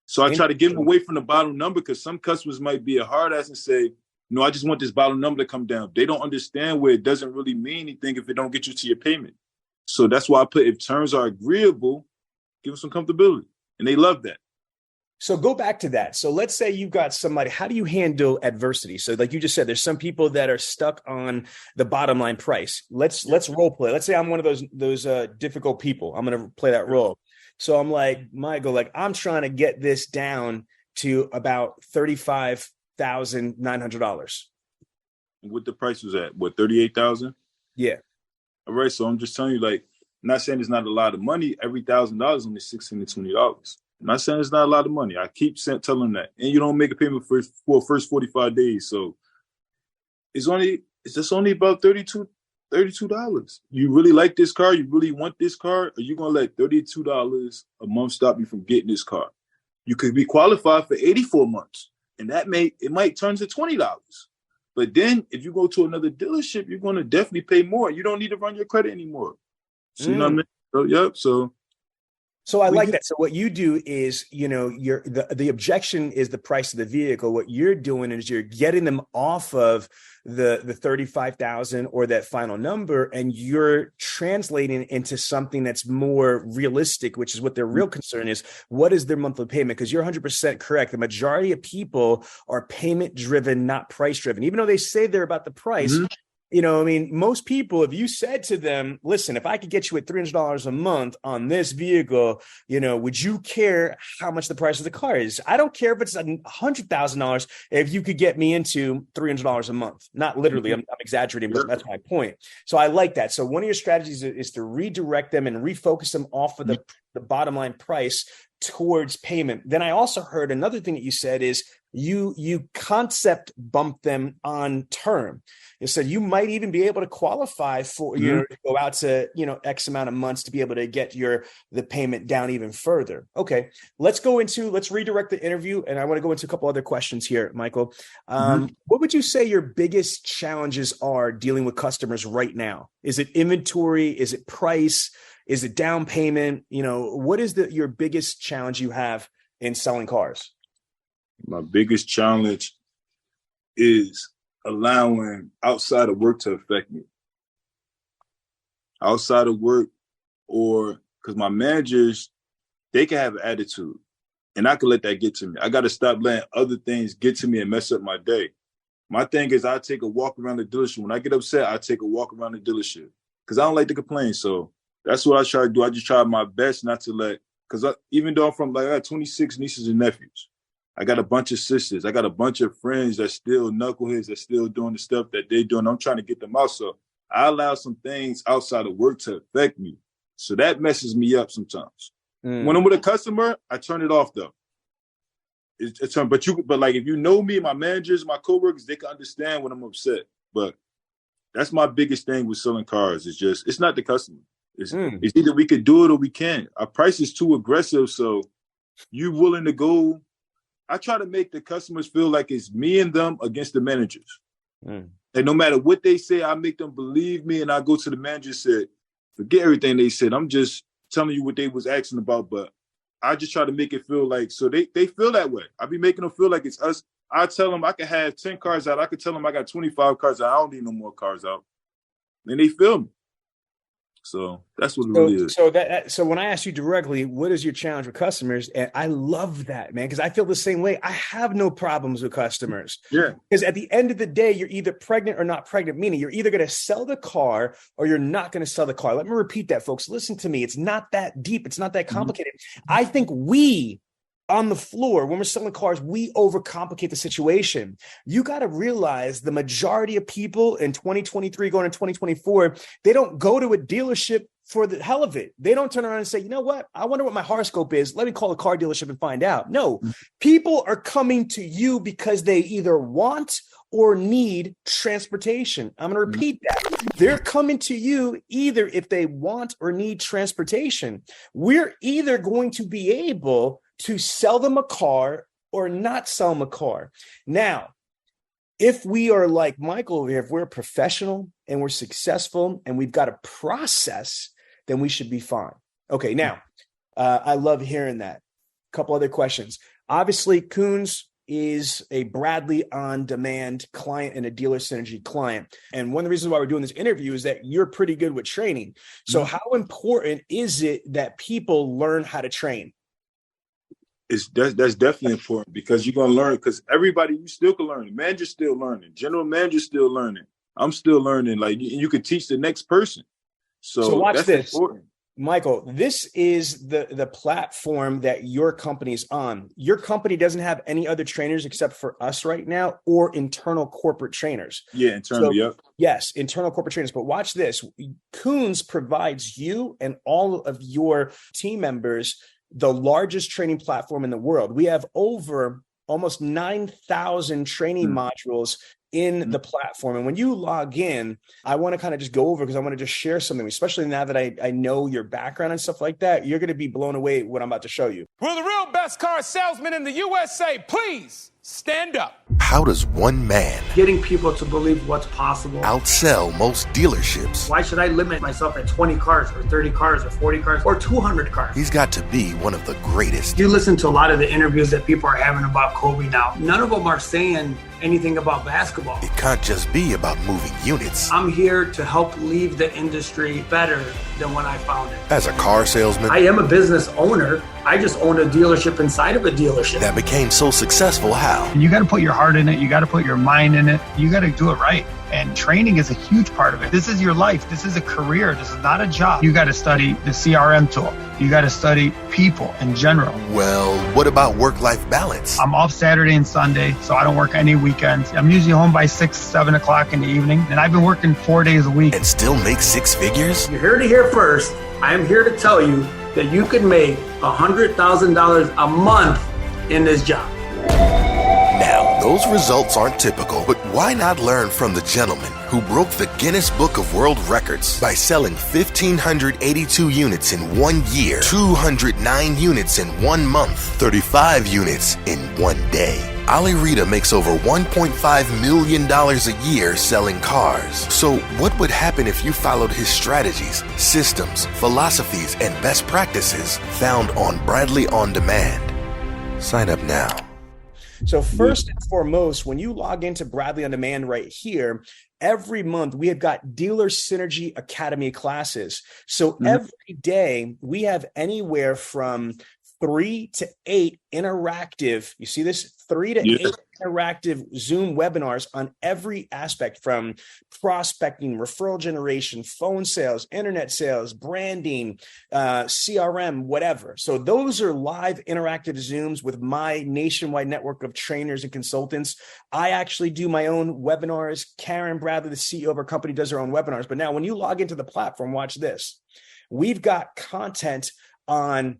So I try to give them away from the bottom number because some customers might be a hard ass and say, no, I just want this bottom number to come down. They don't understand where it doesn't really mean anything if it don't get you to your payment. So that's why I put, if terms are agreeable, give them some comfortability. And they love that. So go back to that. So let's say you've got somebody, how do you handle adversity? So like you just said, there's some people that are stuck on the bottom line price. Let's role play. Let's say I'm one of those difficult people. I'm going to play that role. So I'm like, Michael, I'm trying to get this down to about $35,900. What the price was at? What, $38,000? Yeah. All right. So I'm just telling you, I'm not saying it's not a lot of money. Every $1,000 is only $16 to $20. I'm not saying it's not a lot of money. I keep telling them that. And you don't make a payment for first 45 days. So it's just only about $32. You really like this car? You really want this car? Or you going to let $32 a month stop you from getting this car? You could be qualified for 84 months. And it might turn to $20. But then if you go to another dealership, you're going to definitely pay more. You don't need to run your credit anymore. So, you know what I mean? So, yep. So I like that. So what you do is, the objection is the price of the vehicle. What you're doing is you're getting them off of the 35,000 or that final number, and you're translating into something that's more realistic, which is what their real concern is. What is their monthly payment? Because you're 100% correct. The majority of people are payment driven, not price driven, even though they say they're about the price. Mm-hmm. Most people, if you said to them, listen, if I could get you at $300 a month on this vehicle, would you care how much the price of the car is? I don't care if it's $100,000 if you could get me into $300 a month. Not literally, I'm exaggerating, but that's my point. So I like that. So one of your strategies is to redirect them and refocus them off of the bottom line price towards payment. Then I also heard another thing that you said is you concept bump them on term. You said you might even be able to qualify for to go out to X amount of months to be able to get the payment down even further. Okay, let's redirect the interview, and I want to go into a couple other questions here, Michael. What would you say your biggest challenges are dealing with customers right now? Is it inventory? Is it price? Is it down payment? What is your biggest challenge you have in selling cars? My biggest challenge is allowing outside of work to affect me. Outside of work, or because my managers, they can have an attitude, and I can let that get to me. I got to stop letting other things get to me and mess up my day. My thing is I take a walk around the dealership. When I get upset, I take a walk around the dealership because I don't like to complain. So that's what I try to do. I just try my best not to because even though I got 26 nieces and nephews, I got a bunch of sisters. I got a bunch of friends that still knuckleheads, that still doing the stuff that they're doing. I'm trying to get them out. So I allow some things outside of work to affect me. So that messes me up sometimes. When I'm with a customer, I turn it off though. But if you know me, my managers, my coworkers, they can understand when I'm upset. But that's my biggest thing with selling cars. It's not the customer. It's either we could do it or we can't. Our price is too aggressive. So you willing to go I try to make the customers feel like it's me and them against the managers. And no matter what they say, I make them believe me. And I go to the manager and say, forget everything they said. I'm just telling you what they was asking about. But I just try to make it feel like, so they feel that way. I be making them feel like it's us. I tell them I can have 10 cars out. I could tell them I got 25 cars out. I don't need no more cars out. And they feel me. So that's what it really is. So when I ask you directly, what is your challenge with customers? And I love that, man, because I feel the same way. I have no problems with customers. Yeah. Because at the end of the day, you're either pregnant or not pregnant, meaning you're either going to sell the car or you're not going to sell the car. Let me repeat that, folks. Listen to me. It's not that deep. It's not that complicated. I think we on the floor, when we're selling cars, we overcomplicate the situation. You got to realize the majority of people in 2023 going to 2024, they don't go to a dealership for the hell of it. They don't turn around and say, you know what? I wonder what my horoscope is. Let me call a car dealership and find out. No, people are coming to you because they either want or need transportation. I'm going to repeat that. They're coming to you either if they want or need transportation. We're either going to be able to sell them a car or not sell them a car. Now, if we are like Michael over here, if we're a professional and we're successful and we've got a process, then we should be fine. Okay, now, I love hearing that. A couple other questions. Obviously, Koons is a Bradley On Demand client and a Dealer Synergy client. And one of the reasons why we're doing this interview is that you're pretty good with training. So how important is it that people learn how to train? That's definitely important, because you're going to learn, because everybody, you still can learn. The manager's still learning. General manager's still learning. I'm still learning. Like, you can teach the next person. So watch that's this. important. Michael, this is the platform that your company's on. Your company doesn't have any other trainers except for us right now, or internal corporate trainers. Yeah, internal, yep. Yes, internal corporate trainers. But watch this. Koons provides you and all of your team members the largest training platform in the world. We have over almost 9,000 training modules in the platform. And when you log in, I want to kind of just go over, because I want to just share something, especially now that I know your background and stuff like that. You're going to be blown away what I'm about to show you. Will the real best car salesman in the USA please stand up? How does one man getting people to believe what's possible outsell most dealerships? Why should I limit myself at 20 cars or 30 cars or 40 cars or 200 cars? He's got to be one of the greatest. You listen to a lot of the interviews that people are having about Kobe now. None of them are saying anything about basketball. It can't just be about moving units. I'm here to help leave the industry better than when I found it. As a car salesman, I am a business owner. I just own a dealership inside of a dealership. That became so successful. How? And you got to put your heart in it. You got to put your mind in it. You got to do it right. And training is a huge part of it. This is your life. This is a career. This is not a job. You got to study the CRM tool. You got to study people in general. Well, what about work-life balance? I'm off Saturday and Sunday, so I don't work any weekends. I'm usually home by 6, 7 o'clock in the evening, and I've been working 4 days a week. And still make 6 figures? You're here to hear first. I am here to tell you that you can make $100,000 a month in this job. Now, those results aren't typical, but why not learn from the gentleman who broke the Guinness Book of World Records by selling 1,582 units in 1 year, 209 units in 1 month, 35 units in 1 day? Ali Rita makes over $1.5 million a year selling cars. So what would happen if you followed his strategies, systems, philosophies, and best practices found on Bradley On Demand? Sign up now. So first and foremost, when you log into Bradley On Demand right here, every month we have got Dealer Synergy Academy classes. So every day we have anywhere from 3 to 8 interactive, you see this? 3 to 8 interactive Zoom webinars on every aspect, from prospecting, referral generation, phone sales, internet sales, branding, CRM, whatever. So those are live interactive Zooms with my nationwide network of trainers and consultants. I actually do my own webinars. Karen Bradley, the CEO of our company, does her own webinars. But now when you log into the platform, watch this. We've got content on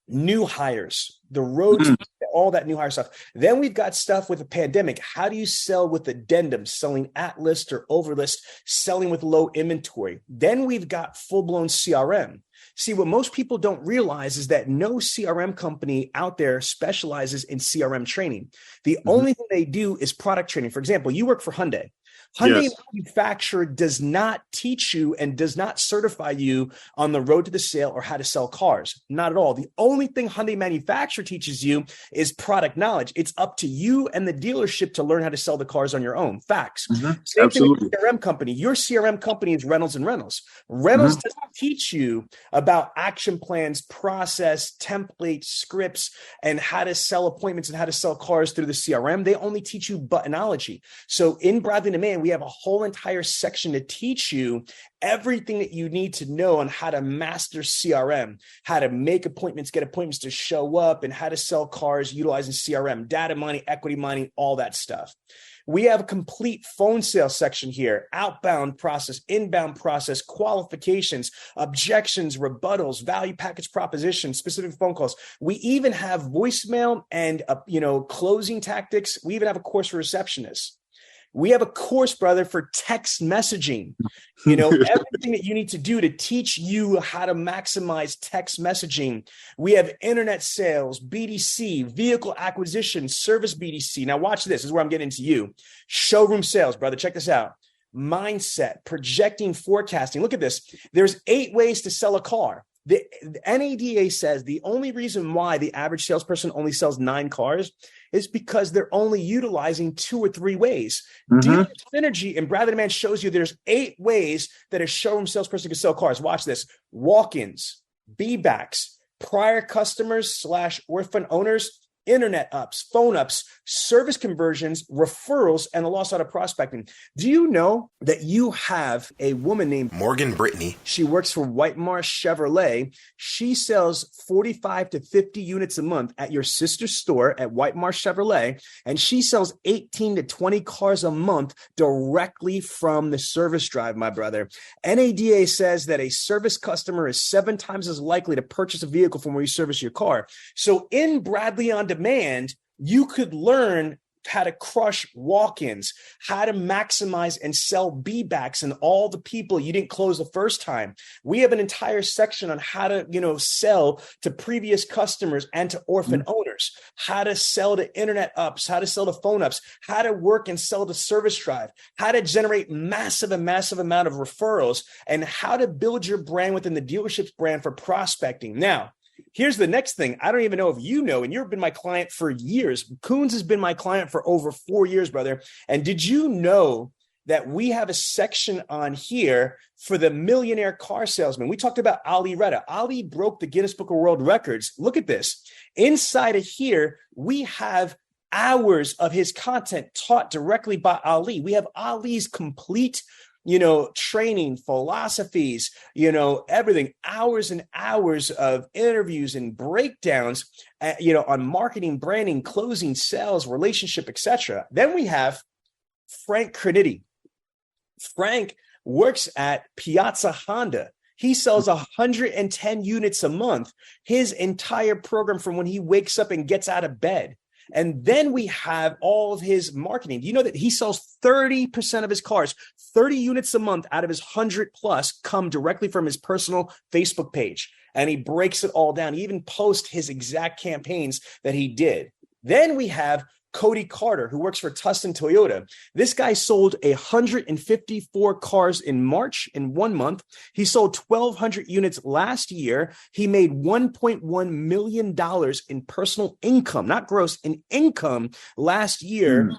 new hires, the road to all that new hire stuff. Then we've got stuff with the pandemic. How do you sell with addendums, selling at list or over list, selling with low inventory? Then we've got full-blown CRM. See, what most people don't realize is that no CRM company out there specializes in CRM training. The only thing they do is product training. For example, you work for Hyundai. Hyundai manufacturer does not teach you and does not certify you on the road to the sale or how to sell cars. Not at all. The only thing Hyundai manufacturer teaches you is product knowledge. It's up to you and the dealership to learn how to sell the cars on your own. Facts. Same thing with the CRM company. Your CRM company is Reynolds and Reynolds. Reynolds doesn't teach you about action plans, process, templates, scripts, and how to sell appointments and how to sell cars through the CRM. They only teach you buttonology. So in Bradley Demand, we have a whole entire section to teach you everything that you need to know on how to master CRM, how to make appointments, get appointments to show up, and how to sell cars utilizing CRM, data mining, equity mining, all that stuff. We have a complete phone sales section here, outbound process, inbound process, qualifications, objections, rebuttals, value package propositions, specific phone calls. We even have voicemail and, closing tactics. We even have a course for receptionists. We have a course, brother, for text messaging. Everything that you need to do to teach you how to maximize text messaging. We have internet sales, BDC, vehicle acquisition, service BDC. Now watch this. This is where I'm getting into you. Showroom sales, brother. Check this out. Mindset, projecting, forecasting. Look at this. There's 8 ways to sell a car. The NADA says the only reason why the average salesperson only sells 9 cars is because they're only utilizing 2 or 3 ways. Dealer Synergy and Bradley Demand shows you there's 8 ways that a showroom salesperson can sell cars. Watch this. Walk-ins, B-backs, prior customers / orphan owners, internet ups, phone ups, service conversions, referrals, and the lost art of prospecting. Do you know that you have a woman named Morgan Brittany? She works for White Marsh Chevrolet. She sells 45 to 50 units a month at your sister's store at White Marsh Chevrolet, and she sells 18 to 20 cars a month directly from the service drive, my brother. NADA says that a service customer is 7 times as likely to purchase a vehicle from where you service your car. So in Bradley on Demand, you could learn how to crush walk-ins, how to maximize and sell B-backs and all the people you didn't close the first time. We have an entire section on how to, sell to previous customers and to orphan owners, how to sell to internet ups, how to sell to phone ups, how to work and sell to service drive, how to generate massive amount of referrals, and how to build your brand within the dealership's brand for prospecting. Now, here's the next thing. I don't even know if you know, and you've been my client for years. Koons has been my client for over 4 years, brother. And did you know that we have a section on here for the Millionaire Car Salesman? We talked about Ali Reda. Ali broke the Guinness Book of World Records. Look at this. Inside of here, we have hours of his content taught directly by Ali. We have Ali's complete training, philosophies, everything, hours and hours of interviews and breakdowns, on marketing, branding, closing, sales, relationship, etc. Then we have Frank Crenity. Frank works at Piazza Honda. He sells 110 units a month, his entire program from when he wakes up and gets out of bed. And then we have all of his marketing. Do you know that he sells 30% of his cars, 30 units a month out of his 100 plus come directly from his personal Facebook page. And he breaks it all down. He even posts his exact campaigns that he did. Then we have Cody Carter, who works for Tustin Toyota. This guy sold 154 cars in March in 1 month. He sold 1,200 units last year. He made $1.1 million in personal income, not gross, in income last year.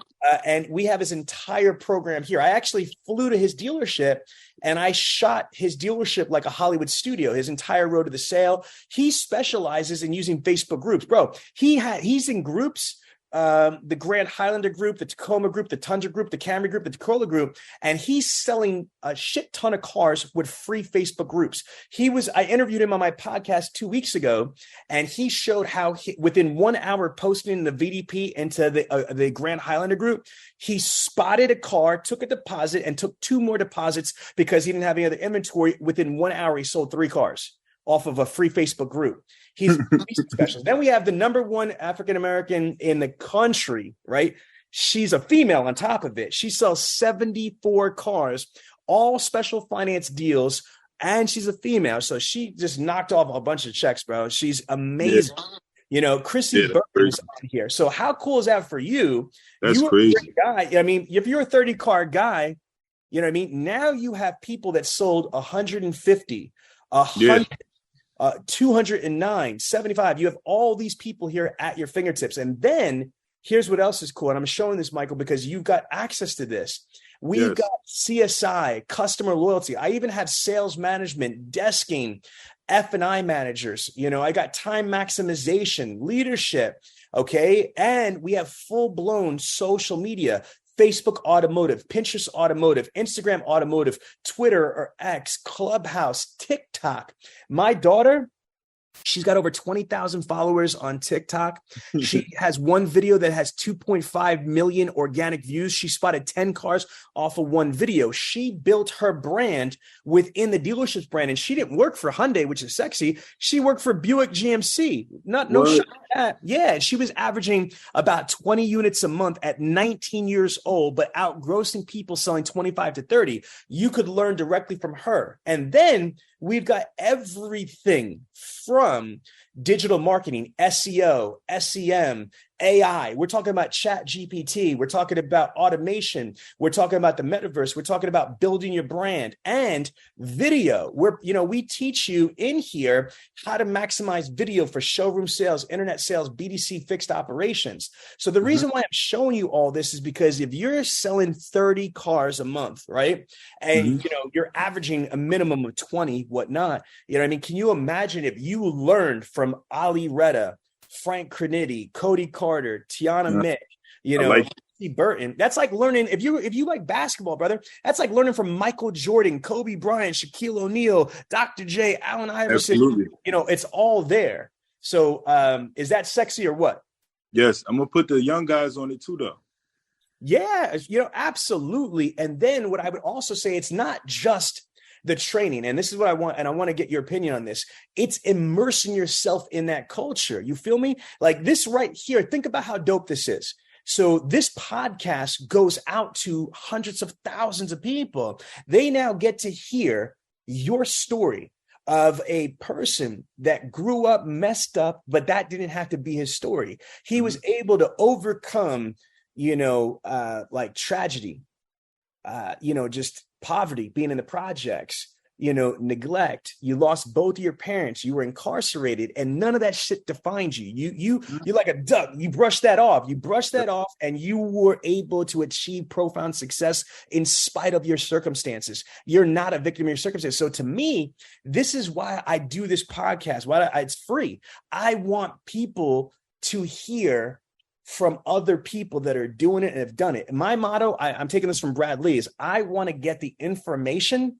And we have his entire program here. I actually flew to his dealership and I shot his dealership like a Hollywood studio, his entire road to the sale. He specializes in using Facebook groups. Bro, he's in groups. The Grand Highlander group, the Tacoma group, the Tundra group, the Camry group, the Corolla group, and he's selling a shit ton of cars with free Facebook groups. I interviewed him on my podcast 2 weeks ago, and he showed how within 1 hour posting the VDP into the Grand Highlander group, he spotted a car, took a deposit, and took 2 more deposits because he didn't have any other inventory. Within 1 hour, he sold 3 cars off of a free Facebook group. He's a specialist. Then we have the #1 African-American in the country, right? She's a female on top of it. She sells 74 cars, all special finance deals, and she's a female. So she just knocked off a bunch of checks, bro. She's amazing. Yeah. You know, Chrissy Burton's on here. So how cool is that for you? That's you crazy. Guy. I mean, if you're a 30 car guy, you know what I mean? Now you have people that sold 150, 100, 209, 75. You have all these people here at your fingertips. And then here's what else is cool. And I'm showing this, Michael, because you've got access to this. We've got CSI, customer loyalty. I even have sales management, desking, F&I managers. You know, I got time maximization, leadership. Okay. And we have full-blown social media, Facebook Automotive, Pinterest Automotive, Instagram Automotive, Twitter or X, Clubhouse, TikTok. My daughter, she's got over 20,000 followers on TikTok. She has one video that has 2.5 million organic views. She spotted 10 cars off of one video. She built her brand within the dealership's brand, and she didn't work for Hyundai, which is sexy. She worked for Buick GMC. No shit like that. Yeah, she was averaging about 20 units a month at 19 years old, but outgrossing people selling 25 to 30. You could learn directly from her. And then we've got everything from digital marketing, SEO, SEM, AI. We're talking about Chat GPT. We're talking about automation. We're talking about the metaverse. We're talking about building your brand and video. We teach you in here how to maximize video for showroom sales, internet sales, BDC fixed operations. So the reason why I'm showing you all this is because if you're selling 30 cars a month, right? And you're averaging a minimum of 20, whatnot, you know what I mean? Can you imagine if you learned from Ali Retta, Frank Crenity, Cody Carter, Tiana Mick, Burton? That's like learning, if you like basketball, brother, that's like learning from Michael Jordan, Kobe Bryant, Shaquille O'Neal, Dr. J, Allen Iverson. Absolutely. It's all there. So is that sexy or what? Yes, I'm gonna put the young guys on it too, though. Yeah, absolutely. And then what I would also say, it's not just the training. And this is what I want. And I want to get your opinion on this. It's immersing yourself in that culture. You feel me? Like this right here. Think about how dope this is. So this podcast goes out to hundreds of thousands of people. They now get to hear your story of a person that grew up messed up, but that didn't have to be his story. He was able to overcome, like tragedy, just poverty, being in the projects, neglect. You lost both of your parents. You were incarcerated, and none of that shit defines you. You're like a duck. You brush that off. And you were able to achieve profound success in spite of your circumstances. You're not a victim of your circumstances. So to me, this is why I do this podcast. It's free. I want people to hear from other people that are doing it and have done it. And my motto, I'm taking this from Brad Lee, is I want to get the information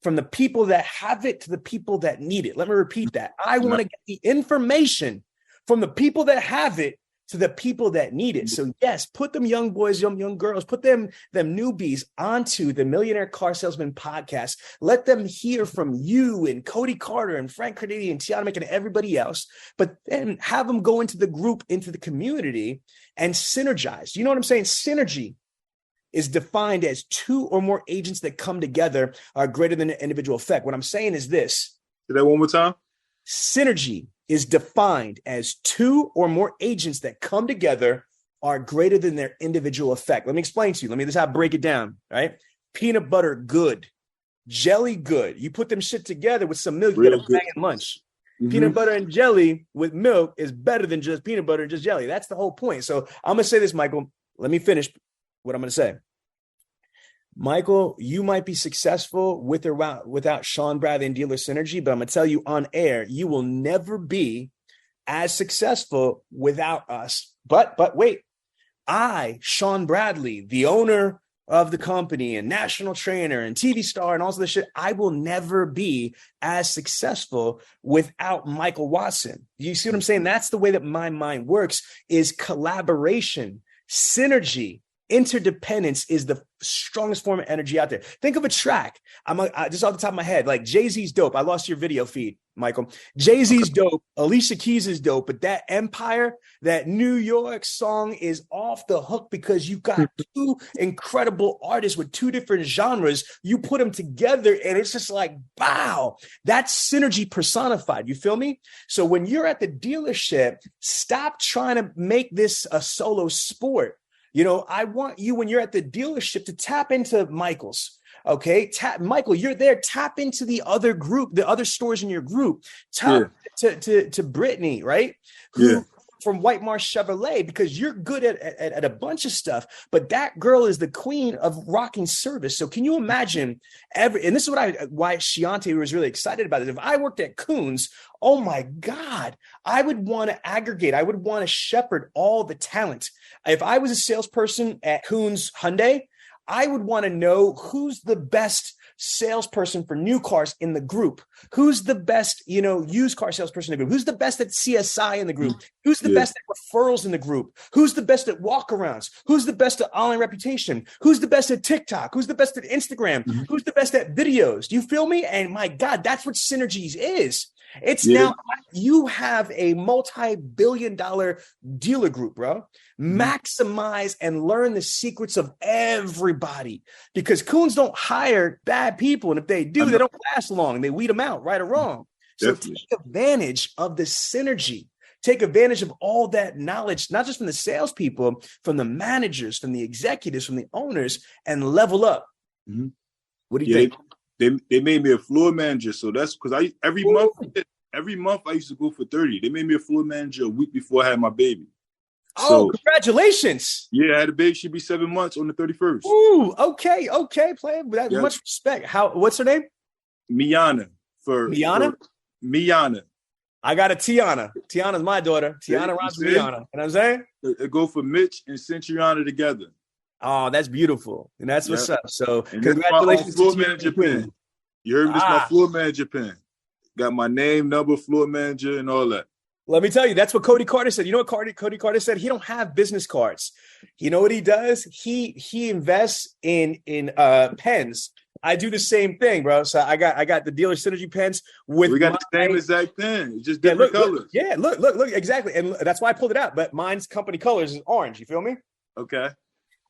from the people that have it to the people that need it. Let me repeat that. I want to get the information from the people that have it to the people that need it. So yes, put them young boys, young girls, put them newbies onto the Millionaire Car Salesman Podcast. Let them hear from you and Cody Carter and Frank Crenity and Tiana Mick and everybody else, but then have them go into the group, into the community and synergize. You know what I'm saying? Synergy is defined as two or more agents that come together are greater than an individual effect. What I'm saying is this. Say that one more time. Synergy is defined as two or more agents that come together are greater than their individual effect. Let me explain to you. This is how I break it down, right? Peanut butter, good. Jelly, good. You put them shit together with some milk, you get a banging lunch. Peanut butter and jelly with milk is better than just peanut butter and just jelly. That's the whole point. So I'm going to say this, Michael. Let me finish what I'm going to say. Michael, you might be successful with or without Sean Bradley and Dealer Synergy, but I'm going to tell you on air, you will never be as successful without us. But wait, Sean Bradley, the owner of the company and national trainer and TV star and all this shit, I will never be as successful without Michael Watson. You see what I'm saying? That's the way that my mind works, is collaboration, synergy. Interdependence is the strongest form of energy out there. Think of a track. Just off the top of my head, like Jay-Z's dope. I lost your video feed, Michael. Jay-Z's dope. Alicia Keys is dope. But that Empire, that New York song is off the hook because you got two incredible artists with two different genres. You put them together and it's just like, wow, that's synergy personified. You feel me? So when you're at the dealership, stop trying to make this a solo sport. You know, I want you, when you're at the dealership, to tap into Michael's. Okay, Michael, you're there. Tap into the other group, the other stores in your group. Tap to Brittany, right? From White Marsh Chevrolet, because you're good at a bunch of stuff, but that girl is the queen of rocking service. So can you imagine and this is why Shiante was really excited about it. If I worked at Koons, oh my God, I would want to aggregate. I would want to shepherd all the talent. If I was a salesperson at Koons Hyundai, I would want to know who's the best salesperson for new cars in the group. Who's the best, used car salesperson in the group? Who's the best at CSI in the group? Who's the best at referrals in the group? Who's the best at walkarounds? Who's the best at online reputation? Who's the best at TikTok? Who's the best at Instagram? Who's the best at videos? Do you feel me? And my God, that's what Synergies is. It's now you have a multi-billion-dollar dealer group, bro. Maximize and learn the secrets of everybody, because Koons don't hire bad people. And if they do, they don't last long. They weed them out, right or wrong. Definitely. So take advantage of the synergy. Take advantage of all that knowledge, not just from the salespeople, from the managers, from the executives, from the owners, and level up. What do you think? They made me a floor manager, so that's because every month I used to go for 30. They made me a floor manager a week before I had my baby. Oh, congratulations! Yeah, I had a baby. She'd be 7 months on the 31st. Ooh, okay, player. With much respect. What's her name? Miana. Miana. I got a Tiana. Tiana's my daughter. Tiana rhymes with Miana. You know what I'm saying? It go for Mitch and Centuriana together. Oh, that's beautiful. And that's what's up. So congratulations to floor manager pen. You heard me? This is my floor manager pen. Got my name, number, floor manager, and all that. Let me tell you, that's what Cody Carter said. You know what Cody Carter said? He don't have business cards. You know what he does? He invests in pens. I do the same thing, bro. So I got the dealer synergy pens with. We got the same exact pen. It's just different colors. Look, exactly, and that's why I pulled it out. But mine's company colors is orange. You feel me? Okay.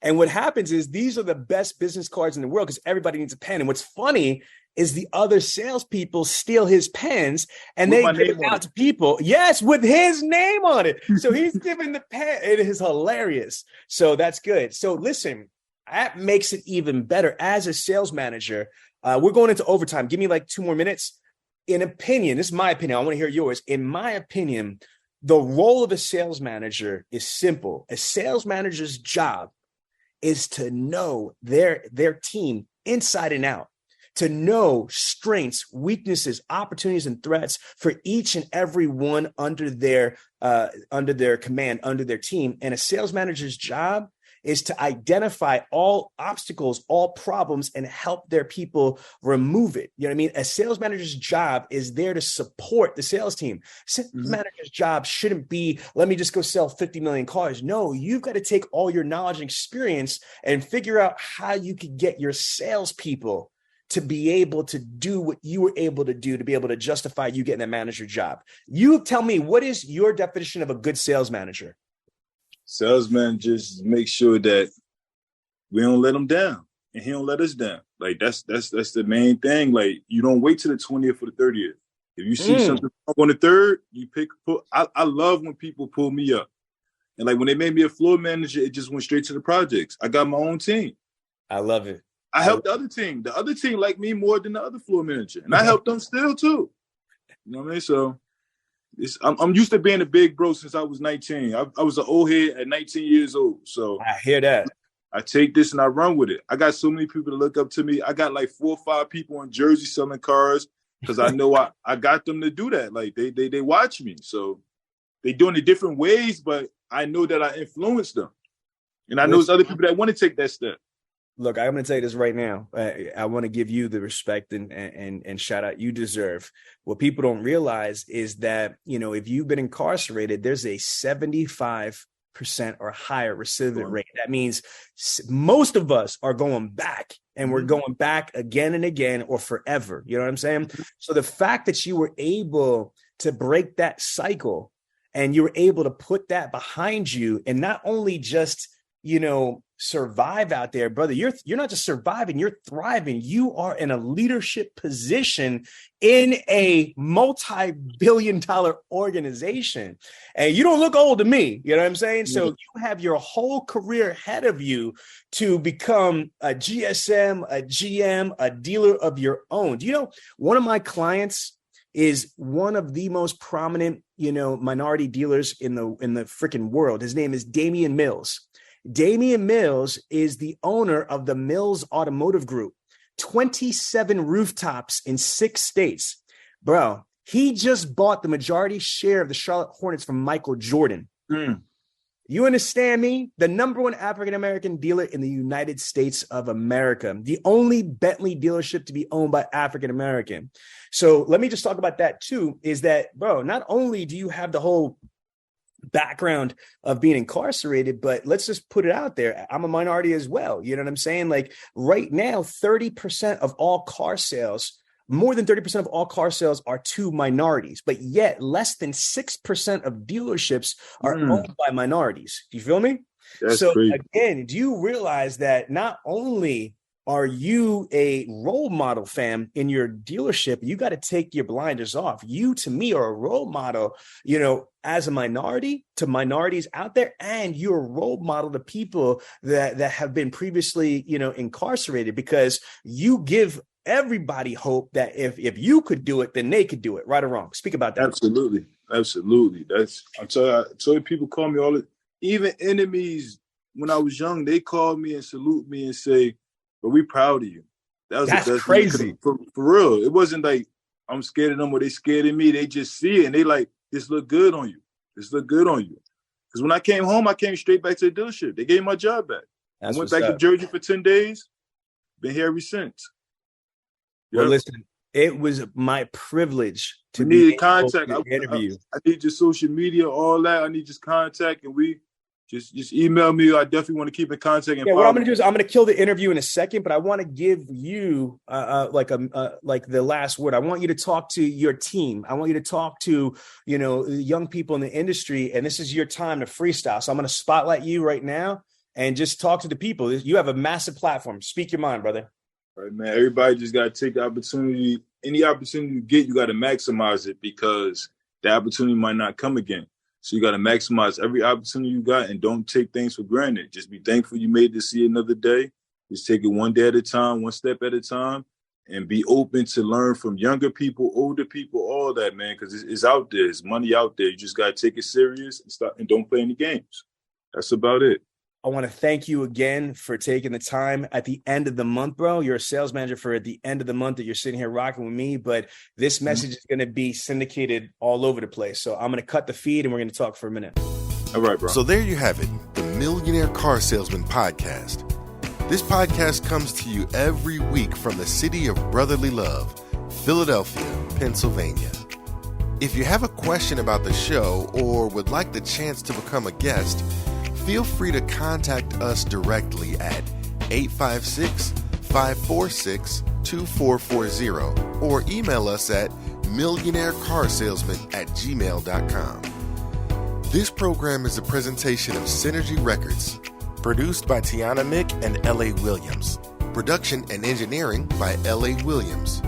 And what happens is these are the best business cards in the world because everybody needs a pen. And what's funny is the other salespeople steal his pens and they give it out to people. Yes, with his name on it. So he's giving the pen. It is hilarious. So that's good. So listen, that makes it even better. As a sales manager, we're going into overtime. Give me like 2 more minutes. In opinion, this is my opinion. I want to hear yours. In my opinion, the role of a sales manager is simple. A sales manager's job is to know their team inside and out, to know strengths, weaknesses, opportunities, and threats for each and every one under their command, under their team. And a sales manager's job is to identify all obstacles, all problems, and help their people remove it. You know what I mean? A sales manager's job is there to support the sales team. Sales manager's job shouldn't be, let me just go sell 50 million cars. No, you've got to take all your knowledge and experience and figure out how you could get your salespeople to be able to do what you were able to do, to be able to justify you getting that manager job. You tell me, what is your definition of a good sales manager? Salesman just make sure that we don't let him down and he don't let us down. Like that's the main thing. Like you don't wait till the 20th or the 30th. If you see something on the 3rd, you I love when people pull me up. And like when they made me a floor manager, it just went straight to the projects. I got my own team. I love it. I helped the other team. The other team liked me more than the other floor manager. And I helped them still too. You know what I mean? So I'm used to being a big bro since I was 19. I was an old head at 19 years old. So I hear that. I take this and I run with it. I got so many people to look up to me. I got like 4 or 5 people in Jersey selling cars because I know I got them to do that. Like they watch me. So they doing it different ways, but I know that I influenced them. And I know there's other people that want to take that step. Look, I'm going to tell you this right now. I want to give you the respect and shout out you deserve. What people don't realize is that, if you've been incarcerated, there's a 75% or higher recidivity rate. That means most of us are going back, and we're going back again and again, or forever. You know what I'm saying? So the fact that you were able to break that cycle and you were able to put that behind you, and not only just, survive out there, brother, you're not just surviving, you're thriving. You are in a leadership position in a multi-billion-dollar organization, and you don't look old to me. You know what I'm saying? So you have your whole career ahead of you to become a GSM, a GM, a dealer of your own. Do you know, one of my clients is one of the most prominent, minority dealers in the freaking world. His name is Damian Mills. Damian Mills is the owner of the Koons Automotive Group, 27 rooftops in 6 states. Bro, he just bought the majority share of the Charlotte Hornets from Michael Jordan. You understand me? The number one African-American dealer in the United States of America, the only Bentley dealership to be owned by African-American. So let me just talk about that too, is that, bro, not only do you have the whole background of being incarcerated, but let's just put it out there. I'm a minority as well. You know what I'm saying? Like right now, 30% of all car sales, more than 30% of all car sales are to minorities, but yet less than 6% of dealerships are owned by minorities. Do you feel me? That's so crazy. Again, do you realize that not only are you a role model, fam, in your dealership, you got to take your blinders off. You, to me, are a role model, as a minority to minorities out there, and you're a role model to people that have been previously, incarcerated, because you give everybody hope that if you could do it, then they could do it. Right or wrong? Speak about that. Absolutely. I'm telling people call me even enemies. When I was young, they called me and salute me and say, "But we proud of you." That's crazy. For real. It wasn't like I'm scared of them or they scared of me. They just see it and they like, this look good on you. This look good on you. Because when I came home, I came straight back to the dealership. They gave my job back. I went back to Jersey for 10 days. Been here ever since. Well, listen, it was my privilege to be contact. Interview. I need your social media, all that. I need just contact, and we just email me. I definitely want to keep in contact. And what I'm going to do is I'm going to kill the interview in a second, but I want to give you like the last word. I want you to talk to your team. I want you to talk to young people in the industry, and this is your time to freestyle. So I'm going to spotlight you right now and just talk to the people. You have a massive platform. Speak your mind, brother. All right, man. Everybody just got to take the opportunity. Any opportunity you get, you got to maximize it, because the opportunity might not come again. So you got to maximize every opportunity you got, and don't take things for granted. Just be thankful you made it to see another day. Just take it one day at a time, one step at a time, and be open to learn from younger people, older people, all that, man, because it's out there. There's money out there. You just got to take it serious and don't play any games. That's about it. I want to thank you again for taking the time at the end of the month, bro. You're a sales manager for at the end of the month that you're sitting here rocking with me, but this message is going to be syndicated all over the place. So I'm going to cut the feed and we're going to talk for a minute. All right, bro. So there you have it, the Millionaire Car Salesman Podcast. This podcast comes to you every week from the city of brotherly love, Philadelphia, Pennsylvania. If you have a question about the show or would like the chance to become a guest, feel free to contact us directly at 856-546-2440 or email us at millionairecarsalesman@gmail.com. This program is a presentation of Synergy Records, produced by Tiana Mick and L.A. Williams. Production and engineering by L.A. Williams.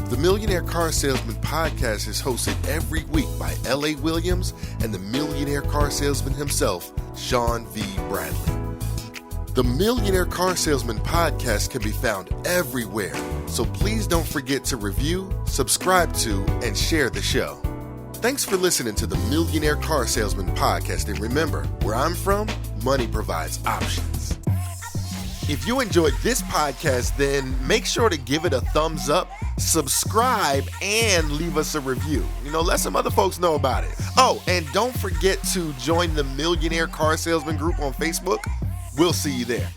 The Millionaire Car Salesman Podcast is hosted every week by L.A. Williams and the Millionaire Car Salesman himself, Sean V. Bradley. The Millionaire Car Salesman Podcast can be found everywhere, so please don't forget to review, subscribe to, and share the show. Thanks for listening to the Millionaire Car Salesman Podcast, and remember, where I'm from, money provides options. If you enjoyed this podcast, then make sure to give it a thumbs up, subscribe, and leave us a review. Let some other folks know about it. Oh, and don't forget to join the Millionaire Car Salesman Group on Facebook. We'll see you there.